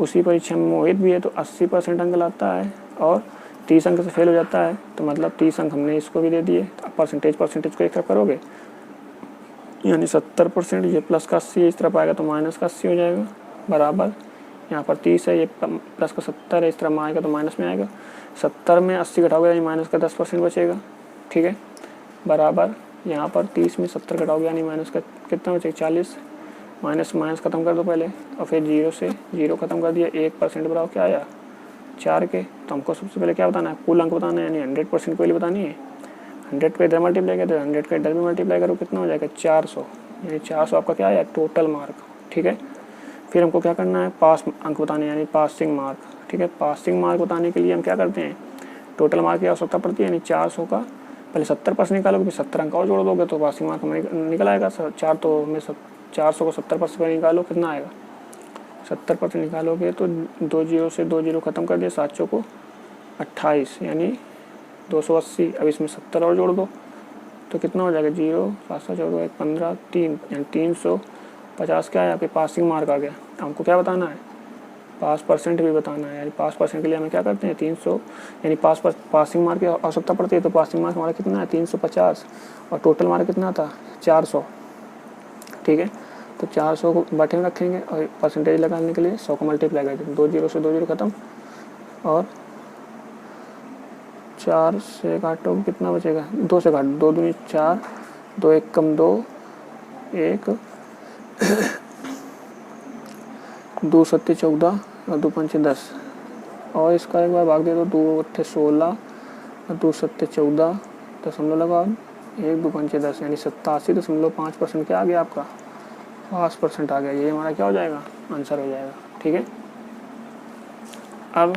उसी परीक्षा में मोहित भी है, तो 80% अंक लाता है और 30 अंक से फेल हो जाता है, तो मतलब 30 अंक हमने इसको भी दे दिए। तो परसेंटेज को एक तरफ करोगे, यानी 70%, ये प्लस का 80 इस तरफ आएगा तो माइनस का 80 हो जाएगा, बराबर यहाँ पर 30 है, ये प्लस का 70 है, इस तरफ में आएगा तो माइनस में आएगा। 70 में 80 घटाओगे यानी माइनस का 10% बचेगा। ठीक है, बराबर यहाँ पर 30 में 70 घटाओगे यानी माइनस का कितना बचेगा 40, माइनस खत्म कर दो पहले और फिर 0 से 0 खत्म कर दिया, 1% बराबर क्या आया 4 के, तो हमको सबसे पहले क्या बताना है, कुल अंक बताना है, यानी 100% को बतानी है। 100 को इधर मल्टीप्लाई कर दो, 100 का इधर भी मल्टीप्लाई करो, कितना हो जाएगा 400, यानी 400 आपका क्या है टोटल मार्क। ठीक है, फिर हमको क्या करना है, पास अंक बताने, यानी पासिंग मार्क। ठीक है, पासिंग मार्क बताने के लिए हम क्या करते हैं, टोटल मार्क की आवश्यकता पड़ती है, यानी 400 का पहले 70% निकालोगे, फिर 70 अंक और जोड़ दोगे तो पासिंग मार्क हमें निकल आएगा। 400 को 70% निकालो, कितना आएगा 70% निकालोगे तो 2 जीरो से 2 जीरो खत्म कर दिया, 7 को 28 यानी 280। अब इसमें 70 और जोड़ दो तो कितना हो जाएगा 0 7 14 1 15 3 यानी 350 क्या है आपके पासिंग मार्क आ गया। हमको क्या बताना है, पास परसेंट भी बताना है, यानी पास परसेंट के लिए हमें क्या करते हैं 300, यानी पासिंग मार्क की आवश्यकता पड़ती है, तो पासिंग मार्क हमारा कितना है 350 और टोटल मार्क कितना था 400। ठीक है, तो 400 को बटे में रखेंगे और परसेंटेज लगाने के लिए 100 को मल्टीप्लाई कर देंगे, 2 जीरो से 2 जीरो खत्म और 4 से काटो कितना बचेगा, 2 से काटो, 2 दूनी 4, 2 1 कम 2 1 2 सत्ते 14 और 2 पंचे 10 और इसका एक बार भाग दे दो, 2 अट्ठे 16 और 2 सत्ते 14 दशमलव लगाओ 1 2 पंचे 10 यानी 87.5% क्या आ गया आपका 5% आ गया। ये हमारा क्या हो जाएगा आंसर हो जाएगा। ठीक है, अब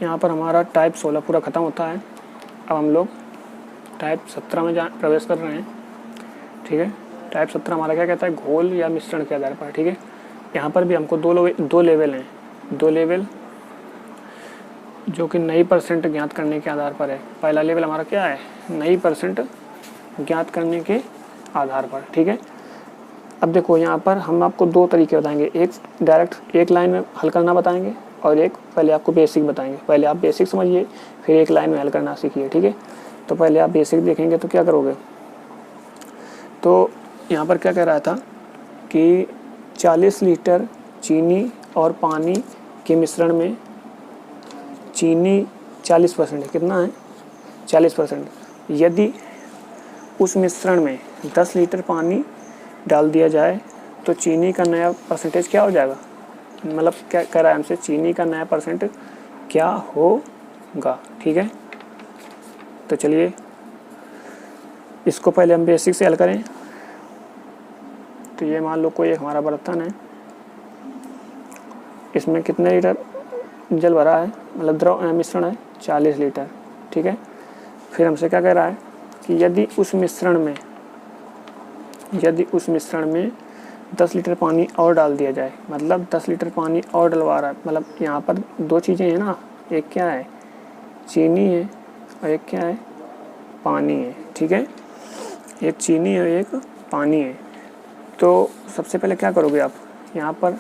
यहाँ पर हमारा टाइप 16 पूरा ख़त्म होता है। अब हम लोग टाइप 17 में प्रवेश कर रहे हैं। ठीक है, टाइप 17 हमारा क्या कहता है, घोल या मिश्रण के आधार पर। ठीक है, यहाँ पर भी हमको दो लेवल हैं, 2 लेवल जो कि नई परसेंट ज्ञात करने के आधार पर है। पहला लेवल हमारा क्या है, नई परसेंट ज्ञात करने के आधार पर। ठीक है, अब देखो यहाँ पर हम आपको 2 तरीके बताएंगे, एक डायरेक्ट एक लाइन में हल करना बताएंगे और एक पहले आपको बेसिक बताएंगे। पहले आप बेसिक समझिए फिर एक लाइन में हल करना सीखिए। ठीक है, तो पहले आप बेसिक देखेंगे तो क्या करोगे, तो यहाँ पर क्या कह रहा था कि 40 लीटर चीनी और पानी के मिश्रण में चीनी 40% है, कितना है 40%। यदि उस मिश्रण में 10 लीटर पानी डाल दिया जाए तो चीनी का नया परसेंटेज क्या हो जाएगा, मतलब क्या कह रहा है हमसे, चीनी का नया परसेंट क्या होगा। ठीक है, तो चलिए इसको पहले हम बेसिक से हल करें। तो ये मान लो कोई एक हमारा बर्तन है, इसमें कितने लीटर जल भरा है, मतलब द्रव मिश्रण है 40 लीटर। ठीक है, फिर हमसे क्या कह रहा है कि यदि उस मिश्रण में 10 लीटर पानी और डाल दिया जाए, मतलब 10 लीटर पानी और डलवा रहा है, मतलब यहाँ पर 2 चीज़ें हैं ना, एक क्या है चीनी है और एक क्या है पानी है। ठीक है, एक चीनी है और एक पानी है। तो सबसे पहले क्या करोगे आप, यहाँ पर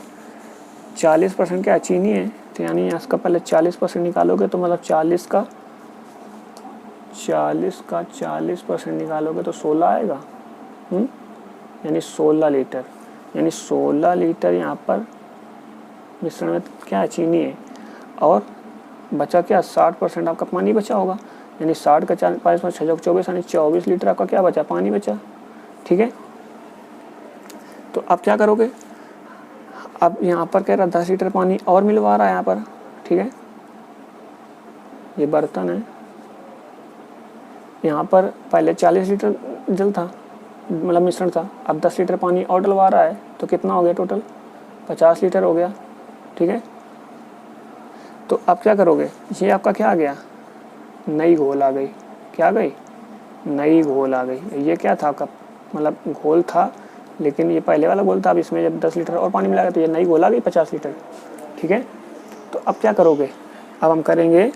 40% क्या चीनी है, तो यानी इसका पहले 40% निकालोगे तो मतलब 40 का 40% निकालोगे तो 16 आएगा, यानी 16 लीटर, यानी 16 लीटर यहाँ पर मिश्रण में क्या है चीनी है और बचा क्या 60% आपका पानी बचा होगा, यानी 60 का 4 5 5 6 24 यानी 24 लीटर आपका क्या बचा, पानी बचा। ठीक है, तो आप क्या करोगे, अब यहाँ पर कह रहा 10 लीटर पानी और मिलवा रहा है यहाँ पर। ठीक है, ये बर्तन है, यहाँ पर पहले 40 लीटर जल था, मतलब मिश्रण था, अब 10 लीटर पानी और डलवा रहा है तो कितना हो गया टोटल 50 लीटर हो गया। ठीक है, तो अब क्या करोगे, ये आपका क्या आ गया नई घोल आ गई, क्या आ गई नई घोल आ गई। ये क्या था आपका, मतलब घोल था लेकिन ये पहले वाला घोल था, अब इसमें जब 10 लीटर और पानी मिलाया तो ये नई घोल आ गई 50 लीटर। ठीक है, तो अब क्या करोगे, अब हम करेंगे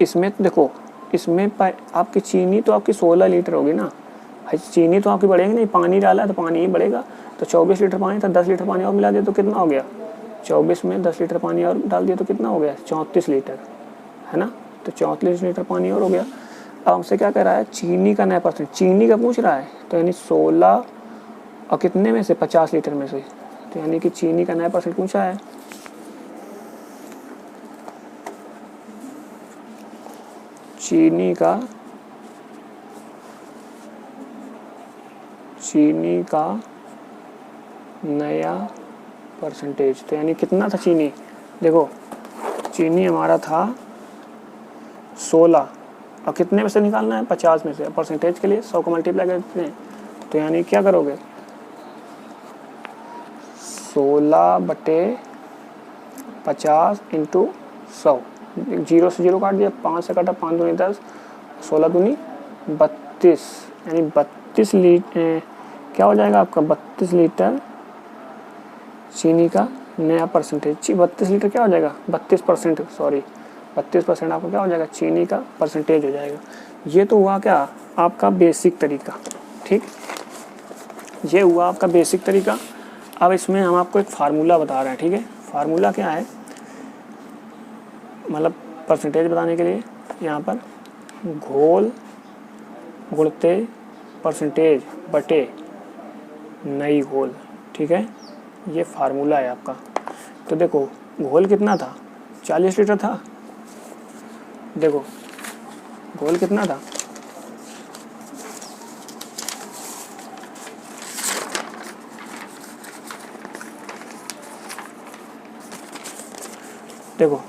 इसमें, देखो इसमें आपकी चीनी तो आपकी 16 लीटर होगी ना, चीनी तो आपकी बढ़ेगी नहीं, पानी डाला तो पानी ही बढ़ेगा, तो 24 लीटर पानी था, 10 लीटर पानी और मिला दिया तो कितना हो गया 24 में 10 लीटर पानी और डाल दिया तो कितना हो गया 34 लीटर, है ना, तो 34 लीटर पानी और हो गया। अब हमसे क्या कह रहा है चीनी का नया परसेंट, चीनी का पूछ रहा है, तो यानी 16 और कितने में से 50 लीटर में से, तो यानी कि चीनी का नया परसेंट पूछा है। चीनी का नया परसेंटेज, तो यानी कितना था चीनी, देखो चीनी हमारा था 16 और कितने में से निकालना है 50 में से। परसेंटेज के लिए 100 को मल्टीप्लाई कर देते हैं, तो यानी क्या करोगे 16/50 इंटू 100। 0 से 0 काट दिया, 5 से काटा, 5 दूनी 10, 16 दूनी 32, यानी 32 लीटर क्या हो जाएगा आपका 32 लीटर चीनी का नया परसेंटेज। 32 लीटर क्या हो जाएगा 32%, सॉरी 32% आपका क्या हो जाएगा चीनी का परसेंटेज हो जाएगा। ये तो हुआ क्या आपका बेसिक तरीका, ठीक, ये हुआ आपका बेसिक तरीका। अब इसमें हम आपको एक फार्मूला बता रहे हैं, ठीक है। फार्मूला क्या है, मतलब परसेंटेज बताने के लिए यहाँ पर घोल गुणते परसेंटेज बटे नई घोल, ठीक है, ये फार्मूला है आपका। तो देखो घोल कितना था 40 लीटर था, देखो घोल कितना था देखो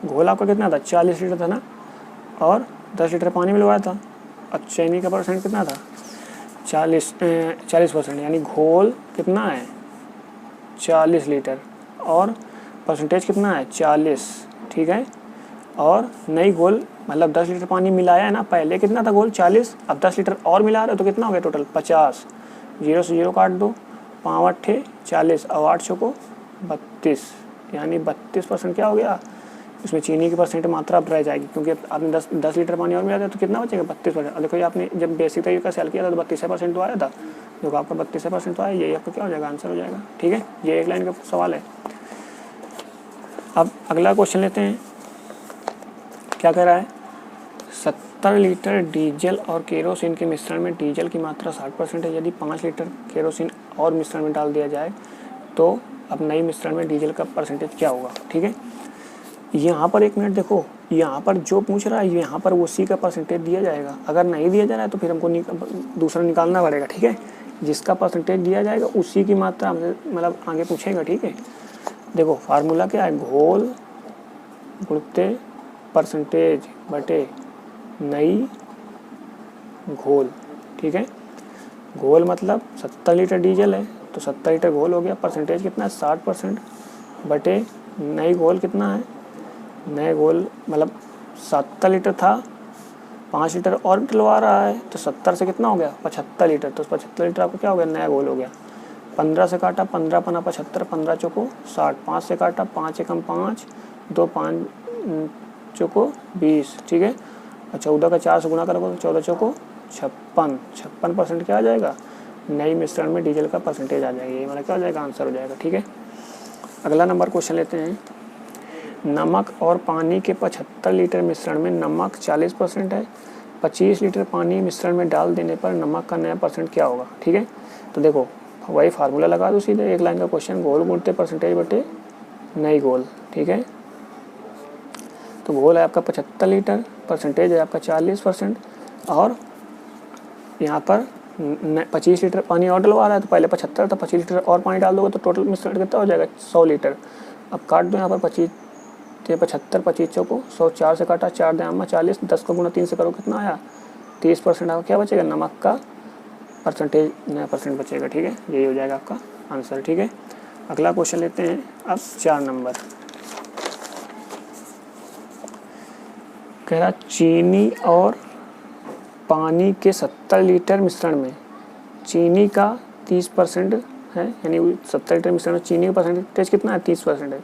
घोल आपका कितना था 40 लीटर था ना, और 10 लीटर पानी मिलवाया था। अब चीनी का परसेंट कितना था 40%, यानी घोल कितना है 40 लीटर और परसेंटेज कितना है 40, ठीक है। और नई घोल मतलब 10 लीटर पानी मिलाया है ना, पहले कितना था घोल 40, अब 10 लीटर और मिला रहे हो तो कितना हो गया टोटल 50। 0 से 0 काट दो, 5 8 40 और 8 चौको 32, यानी 32% क्या हो गया। इसमें चीनी की परसेंट मात्रा अब रह जाएगी, क्योंकि आपने 10 लीटर पानी और मिला था तो कितना बचेगा 32%। देखो ये आपने जब बेसिक तरीके से हल किया था तो 32% तो आया था, देखो आपका 32% तो आया, यही आपका क्या हो जाएगा आंसर हो जाएगा, ठीक है। ये एक लाइन का सवाल है। अब अगला क्वेश्चन लेते हैं, क्या कह रहा है 70 लीटर डीजल और केरोसिन के मिश्रण में डीजल की मात्रा 60% है। यदि 5 लीटर केरोसिन और मिश्रण में डाल दिया जाए तो अब नई मिश्रण में डीजल का परसेंटेज क्या होगा, ठीक है। यहाँ पर एक मिनट देखो, यहाँ पर जो पूछ रहा है यहाँ पर उसी का परसेंटेज दिया जाएगा, अगर नहीं दिया जा रहा है तो फिर हमको दूसरा निकालना पड़ेगा, ठीक है। जिसका परसेंटेज दिया जाएगा उसी की मात्रा हमसे मतलब आगे पूछेगा, ठीक है। देखो फार्मूला क्या है, घोल गुणते परसेंटेज बटे नई घोल, ठीक है। घोल मतलब 70 लीटर डीजल है तो 70 लीटर घोल हो गया, परसेंटेज कितना है 60% बटे नई घोल कितना है, नए घोल मतलब 70 लीटर था, 5 लीटर और डलवा रहा है तो 70 से कितना हो गया 75 लीटर, तो 75 लीटर आपको क्या हो गया नया घोल हो गया। 15 से काटा, 15 पना 75, 15 चौको 60, 5 से काटा, 5 एकम 5, 2 5 चौको 20, ठीक है। और 14 का 4 से गुणा करोगे तो 14 चौको 56% क्या आ जाएगा नई मिश्रण में डीजल का परसेंटेज आ जाएगा, ये मतलब क्या हो जाएगा आंसर हो जाएगा, ठीक है। अगला नंबर क्वेश्चन लेते हैं, नमक और पानी के 75 लीटर मिश्रण में नमक 40% है, 25 लीटर पानी मिश्रण में डाल देने पर नमक का नया परसेंट क्या होगा, ठीक है। तो देखो वही फार्मूला लगा दो सीधे, एक लाइन का क्वेश्चन, घोल गुणते परसेंटेज बटे नई घोल, ठीक है। तो घोल है आपका 75 लीटर, परसेंटेज है आपका 40%, और यहाँ पर 25 लीटर पानी और डलवा रहा है तो पहले 75 था, 25 लीटर और पानी डाल दोगे तो टोटल मिश्रण कितना हो जाएगा 100 लीटर। अब काट दो यहाँ पर 25 75, 25 चौको 100, 4 से काटा, 4 दाम 40, 10 को गुना 3 से करो कितना आया 30%, आपका क्या बचेगा नमक का परसेंटेज नया परसेंट बचेगा, ठीक है। यही हो जाएगा आपका आंसर, ठीक है। अगला क्वेश्चन लेते हैं अब 4 नंबर, कह रहा चीनी और पानी के 70 लीटर मिश्रण में चीनी का 30% है, यानी 70 लीटर मिश्रण में चीनी का परसेंटेज कितना है 30% है।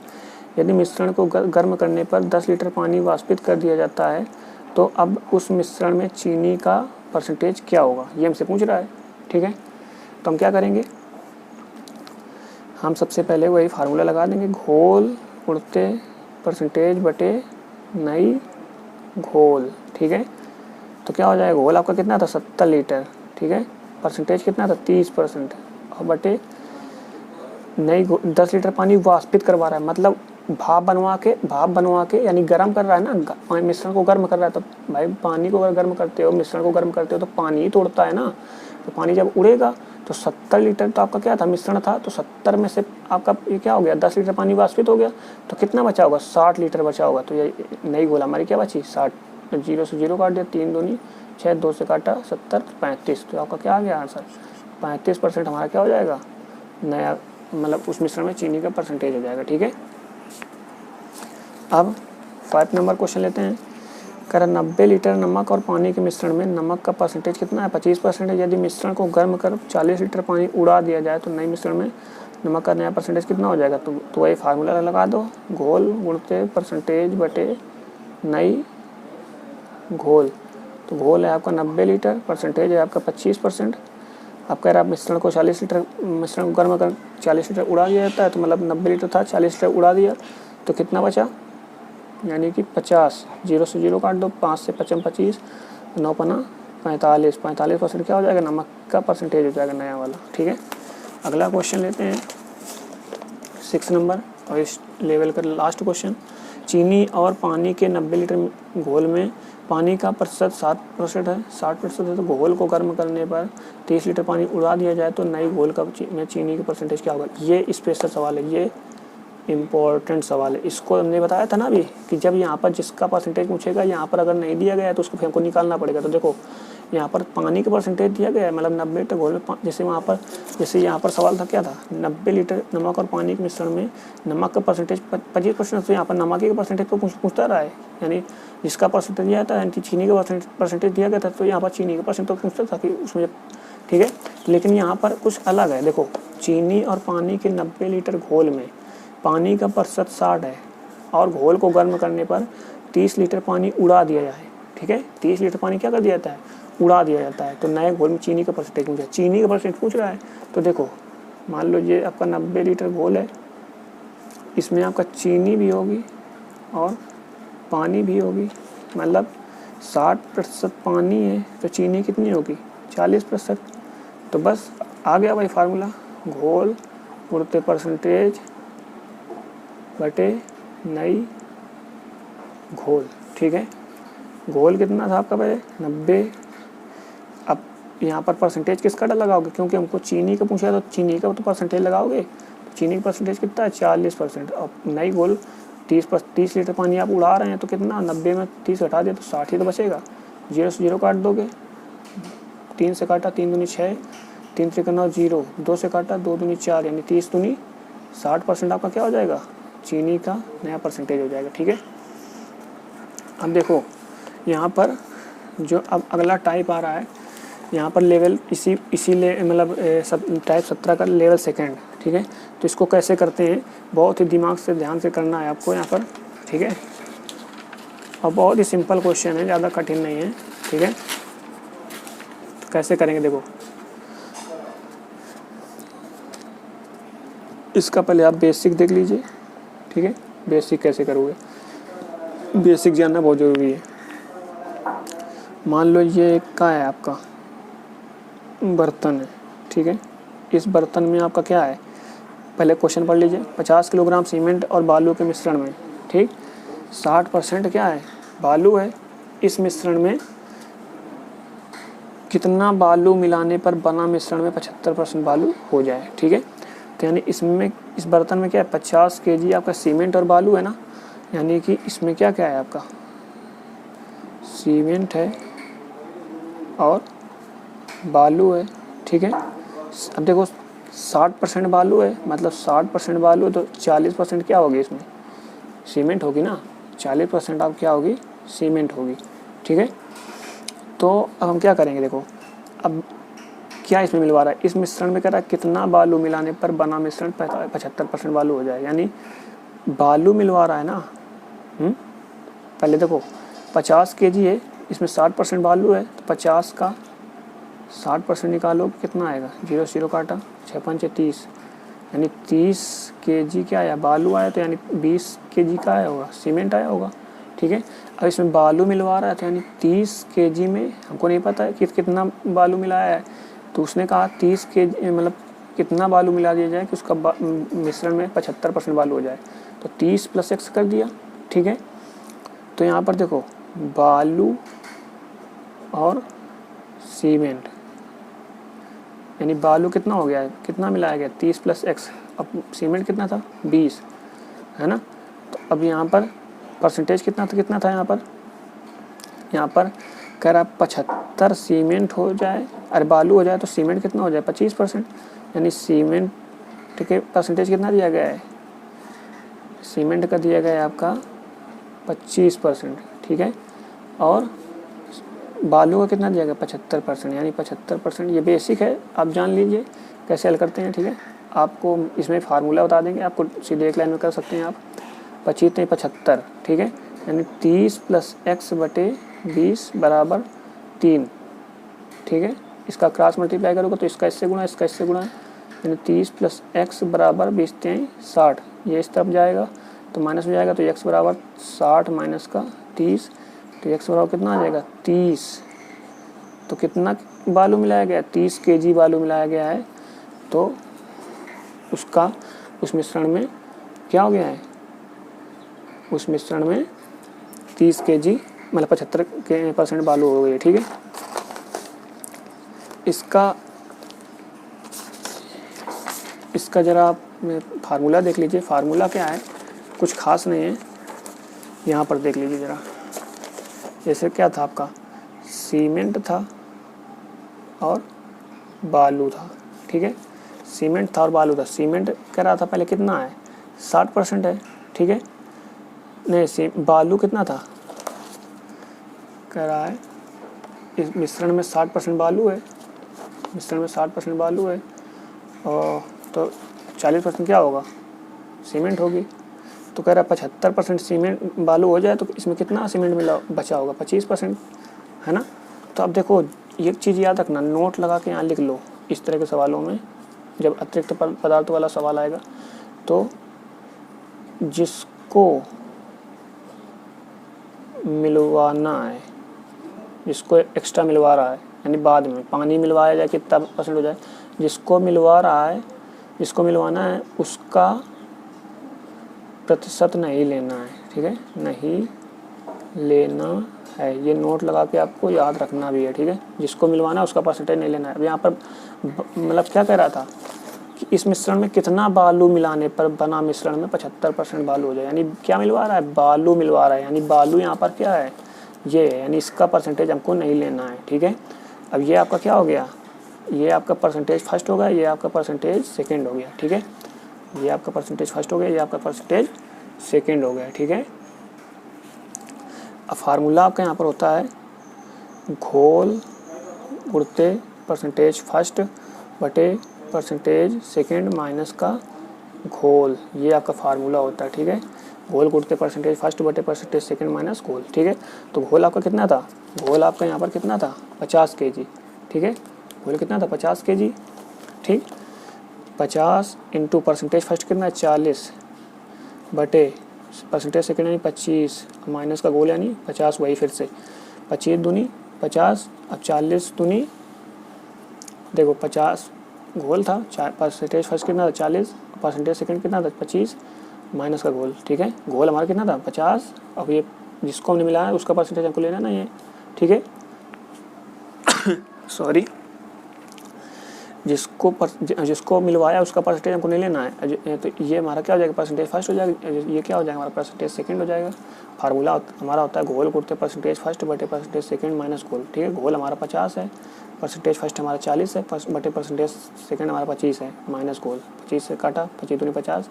यदि मिश्रण को गर्म करने पर 10 लीटर पानी वाष्पित कर दिया जाता है तो अब उस मिश्रण में चीनी का परसेंटेज क्या होगा, ये हमसे पूछ रहा है, ठीक है। तो हम क्या करेंगे, हम सबसे पहले वही फार्मूला लगा देंगे, घोल गुणते परसेंटेज बटे नई घोल, ठीक है। तो क्या हो जाएगा, घोल आपका कितना था 70 लीटर, ठीक है, परसेंटेज कितना था 30%, और बटे नई 10 लीटर पानी वाष्पित करवा रहा है, मतलब भाप बनवा के यानी गर्म कर रहा है ना, मिश्रण को गर्म कर रहा है। तो भाई पानी को अगर गर्म करते हो, मिश्रण को गर्म करते हो तो पानी ही तोड़ता है ना, तो पानी जब उड़ेगा तो 70 लीटर तो आपका क्या था, मिश्रण था, तो 70 में से आपका ये क्या हो गया, 10 लीटर पानी वाष्पित हो गया, तो कितना बचा होगा, 60 लीटर बचा होगा। तो ये नई गोला हमारी क्या बची, 60। तो 0 से 0 काट दिया, 3 दूनी 6, 2 से काटा 70, 35। तो आपका क्या आ गया आंसर, 35% हमारा क्या हो जाएगा, नया मतलब उस मिश्रण में चीनी का परसेंटेज हो जाएगा। ठीक है, अब 5 नंबर क्वेश्चन लेते हैं। कह रहा 90 लीटर नमक और पानी के मिश्रण में नमक का परसेंटेज कितना है, 25%। यदि मिश्रण को गर्म कर 40 लीटर पानी उड़ा दिया जाए तो नए मिश्रण में नमक का नया परसेंटेज कितना हो जाएगा। तो वही फार्मूला लगा दो, घोल गुणते परसेंटेज बटे नई घोल। तो घोल है आपका 90 लीटर, परसेंटेज है आपका 25%। अब कह रहा है मिश्रण को 40 लीटर, मिश्रण को गर्म कर 40 लीटर उड़ा दिया जाता है, तो मतलब 90 लीटर था, 40 लीटर उड़ा दिया, तो कितना बचा, यानी कि 50। 0 से 0 काट दो, 5 से 5 25, 9 पना 45, 45% क्या हो जाएगा, नमक का परसेंटेज हो जाएगा नया वाला। ठीक है, अगला क्वेश्चन लेते हैं 6 नंबर और इस लेवल का लास्ट क्वेश्चन। चीनी और पानी के 90 लीटर घोल में पानी का प्रतिशत 60% है, 60% है, तो घोल को गर्म करने पर 30 लीटर पानी उड़ा दिया जाए तो नई घोल का में चीनी की परसेंटेज क्या होगा। ये स्पेशल सवाल है, ये इम्पोर्टेंट सवाल है। इसको हमने बताया था ना अभी कि जब यहाँ पर जिसका परसेंटेज पूछेगा, यहाँ पर अगर नहीं दिया गया है तो उसको हमको निकालना पड़ेगा। तो देखो यहाँ पर पानी का परसेंटेज दिया गया है, मतलब 90 लीटर घोल में जैसे वहाँ पर, जैसे यहाँ पर सवाल था क्या था, 90 लीटर नमक और पानी के मिश्रण में नमक का परसेंटेज 25%। तो यहाँ पर नमक का परसेंटेज तो पूछता रहा है, यानी जिसका परसेंटेज दिया था, यानी चीनी का परसेंटेज दिया गया था, तो यहाँ पर चीनी का परसेंटेज तो पूछता था कि उसमें। ठीक है, लेकिन यहाँ पर कुछ अलग है। देखो चीनी और पानी के 90 लीटर घोल में पानी का प्रतिशत 60 है और घोल को गर्म करने पर 30 लीटर पानी उड़ा दिया जाए। ठीक है, 30 लीटर पानी क्या कर दिया जाता है, उड़ा दिया जाता है। तो नए घोल में चीनी का परसेंटेज पूछा, चीनी का परसेंटेज पूछ रहा है। तो देखो मान लो ये आपका 90 लीटर घोल है, इसमें आपका चीनी भी होगी और पानी भी होगी, मतलब 60% पानी है तो चीनी कितनी होगी, 40%। तो बस आ गया भाई फार्मूला, घोल गुणते परसेंटेज बटे नई घोल। ठीक है, घोल कितना था आपका पहले 90। अब यहाँ पर परसेंटेज किसका लगाओगे, क्योंकि हमको चीनी का पूछा तो चीनी का तो परसेंटेज लगाओगे। तो चीनी का परसेंटेज कितना है, 40%। और नई घोल 30 लीटर पानी आप उड़ा रहे हैं, तो कितना, 90 में 30 हटा दिया तो 60 ही तो बचेगा। 0 से 0 काट दोगे, 3 से काटा 3 दूनी 6, 3 से 9 0, 2 से काटा 2 दूनी 4, यानी 30 दूनी 60% आपका क्या हो जाएगा, चीनी का नया परसेंटेज हो जाएगा। ठीक है, अब देखो यहाँ पर जो अब अगला टाइप आ रहा है, यहाँ पर लेवल इसी मतलब टाइप 17 का लेवल सेकंड। ठीक है, तो इसको कैसे करते हैं, बहुत ही दिमाग से ध्यान से करना है आपको यहाँ पर। ठीक है, और बहुत ही सिंपल क्वेश्चन है, ज़्यादा कठिन नहीं है। ठीक है, तो कैसे करेंगे देखो, इसका पहले आप बेसिक देख लीजिए। ठीक है, बेसिक कैसे करोगे, बेसिक जानना बहुत ज़रूरी है। मान लो ये क्या है, आपका बर्तन है। ठीक है, इस बर्तन में आपका क्या है, पहले क्वेश्चन पढ़ लीजिए। 50 किलोग्राम सीमेंट और बालू के मिश्रण में, ठीक, 60% क्या है, बालू है। इस मिश्रण में कितना बालू मिलाने पर बना मिश्रण में 75% बालू हो जाए। ठीक है, तो यानी इसमें इस बर्तन में क्या है, 50 केजी आपका सीमेंट और बालू है ना, यानी कि इसमें क्या क्या है आपका, सीमेंट है और बालू है। ठीक है, अब देखो 60% बालू है, मतलब 60% बालू है, तो 40% क्या होगी, इसमें सीमेंट होगी ना, 40% आप क्या होगी, सीमेंट होगी। ठीक है, तो अब हम क्या करेंगे, देखो अब क्या इसमें मिलवा रहा है, इस मिश्रण में कह रहा है कितना बालू मिलाने पर बना मिश्रण 75% बालू हो जाए, यानी बालू मिलवा रहा है ना। पहले देखो 50 केजी है, इसमें 60% बालू है, तो 50 का 60% निकालो कितना आएगा, 0 0 काटा 6 5 30, यानी 30 केजी क्या आया, बालू आया, तो यानी 20 केजी का आया होगा, सीमेंट आया होगा। ठीक है, अब इसमें बालू मिलवा रहा है, तो यानी 30 केजी में हमको नहीं पता है कि कितना बालू मिलाया है, तो उसने कहा 30 केजी मतलब कितना बालू मिला दिया जाए कि उसका मिश्रण में 75% बालू हो जाए, तो 30 + x कर दिया। ठीक है, तो यहाँ पर देखो बालू और सीमेंट, यानी बालू कितना हो गया है, कितना मिलाया गया 30 + x। अब सीमेंट कितना था 20 है ना। तो अब यहाँ पर परसेंटेज कितना था यहाँ पर कह रहा 75 सीमेंट हो जाए, अरे बालू हो जाए तो सीमेंट कितना हो जाए 25%। यानी सीमेंट के परसेंटेज कितना दिया गया है, सीमेंट का दिया गया है आपका 25%, ठीक है। और बालू का कितना दिया गया 75%, यानी 75%। ये बेसिक है, आप जान लीजिए कैसे हल करते हैं, ठीक है। आपको इसमें फार्मूला बता देंगे, आपको सीधे एक लाइन में कर सकते हैं आप। 25 नहीं 75, ठीक है। यानी 30 + x बटे 20 = 3, ठीक है। इसका क्रॉस मल्टीप्लाई करोगे तो इसका इससे गुणा, इसका इससे गुणा, यानी 30 + x = 20 × 60। ये इस तरफ जाएगा तो माइनस हो जाएगा, तो x = 60 माइनस का 30, तो x बराबर कितना आ जाएगा 30। तो कितना बालू मिलाया गया 30 kg बालू मिलाया गया है। तो उसका उस मिश्रण में क्या हो गया है, उस मिश्रण में 30 kg मतलब 75% बालू हो गई है, ठीक है। इसका ज़रा आप फार्मूला देख लीजिए। फार्मूला क्या है, कुछ खास नहीं है, यहाँ पर देख लीजिए ज़रा। जैसे क्या था आपका, सीमेंट था और बालू था, ठीक है। सीमेंट था और बालू था। सीमेंट कह रहा था पहले कितना है 60% है, ठीक है। नहीं बालू कितना था, कह रहा है इस मिश्रण में 60% बालू है, मिश्रण में 60% बालू है, और तो 40% क्या होगा सीमेंट होगी। तो कह रहा है 75% सीमेंट बालू हो जाए तो इसमें कितना सीमेंट मिला बचा होगा 25%, है ना। तो अब देखो एक चीज़ याद रखना, नोट लगा के यहाँ लिख लो। इस तरह के सवालों में जब अतिरिक्त पदार्थ वाला सवाल आएगा तो जिसको मिलवाना है, जिसको एक्स्ट्रा मिलवा रहा है, यानी बाद में पानी मिलवाया जाए कितना % हो जाए, जिसको मिलवा रहा है, जिसको मिलवाना है उसका प्रतिशत नहीं लेना है, ठीक है, नहीं लेना है। ये नोट लगा के आपको याद रखना भी है, ठीक है। जिसको मिलवाना है उसका परसेंटेज नहीं लेना है। अब यहाँ पर मतलब क्या कह रहा था कि इस मिश्रण में कितना बालू मिलाने पर बना मिश्रण में 75% बालू हो जाए, यानी क्या मिलवा रहा है बालू मिलवा रहा है, यानी बालू यहाँ पर क्या है ये है, यानी इसका परसेंटेज हमको नहीं लेना है, ठीक है। अब ये आपका क्या हो गया, ये आपका परसेंटेज फर्स्ट हो गया, ये आपका परसेंटेज सेकेंड हो गया, ठीक है। ये आपका परसेंटेज फर्स्ट हो गया, ये आपका परसेंटेज सेकेंड हो गया, ठीक है। अब फार्मूला आपका यहाँ पर होता है घोल गुणते परसेंटेज फर्स्ट बटे परसेंटेज सेकेंड माइनस का घोल, ये आपका फार्मूला होता है, ठीक है। घोल गुणते परसेंटेज फर्स्ट बटे परसेंटेज सेकेंड माइनस घोल, ठीक है। तो घोल आपका कितना था, घोल आपका यहाँ पर कितना था 50 kg, ठीक है। घोल कितना था 50 kg, ठीक। 50 × परसेंटेज फर्स्ट कितना है 40 बटे परसेंटेज सेकेंड यानी 25 माइनस का घोल यानी 50, वही फिर से 25 दूनी 50, अब 40 दूनी देखो 50 घोल था, परसेंटेज फर्स्ट कितना था 40, परसेंटेज सेकेंड कितना था 25 माइनस का घोल, ठीक है। घोल हमारा कितना था 50, अब ये जिसको हमने मिलाया उसका परसेंटेज हमको लेना नहीं है, ठीक है। सॉरी, जिसको मिलवाया उसका परसेंटेज हमको नहीं लेना है। तो ये हमारा क्या हो जाएगा परसेंटेज फर्स्ट हो जाएगा, ये क्या हो जाएगा हमारा परसेंटेज सेकंड हो जाएगा। फार्मूला हमारा होता है घोल गुणते परसेंटेज फर्स्ट बटे परसेंटेज सेकंड माइनस घोल, ठीक है। घोल हमारा 50 है, परसेंटेज फर्स्ट हमारा 40 है, बटे परसेंटेज सेकंड हमारा 25 है माइनस घोल। 25 से काटा 25 दूनी 50,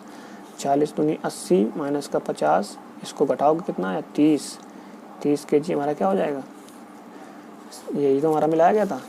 40 दूनी 80 माइनस का 50, इसको घटाओगे कितना है 30 kg हमारा क्या हो जाएगा, यही तो हमारा मिलाया गया था।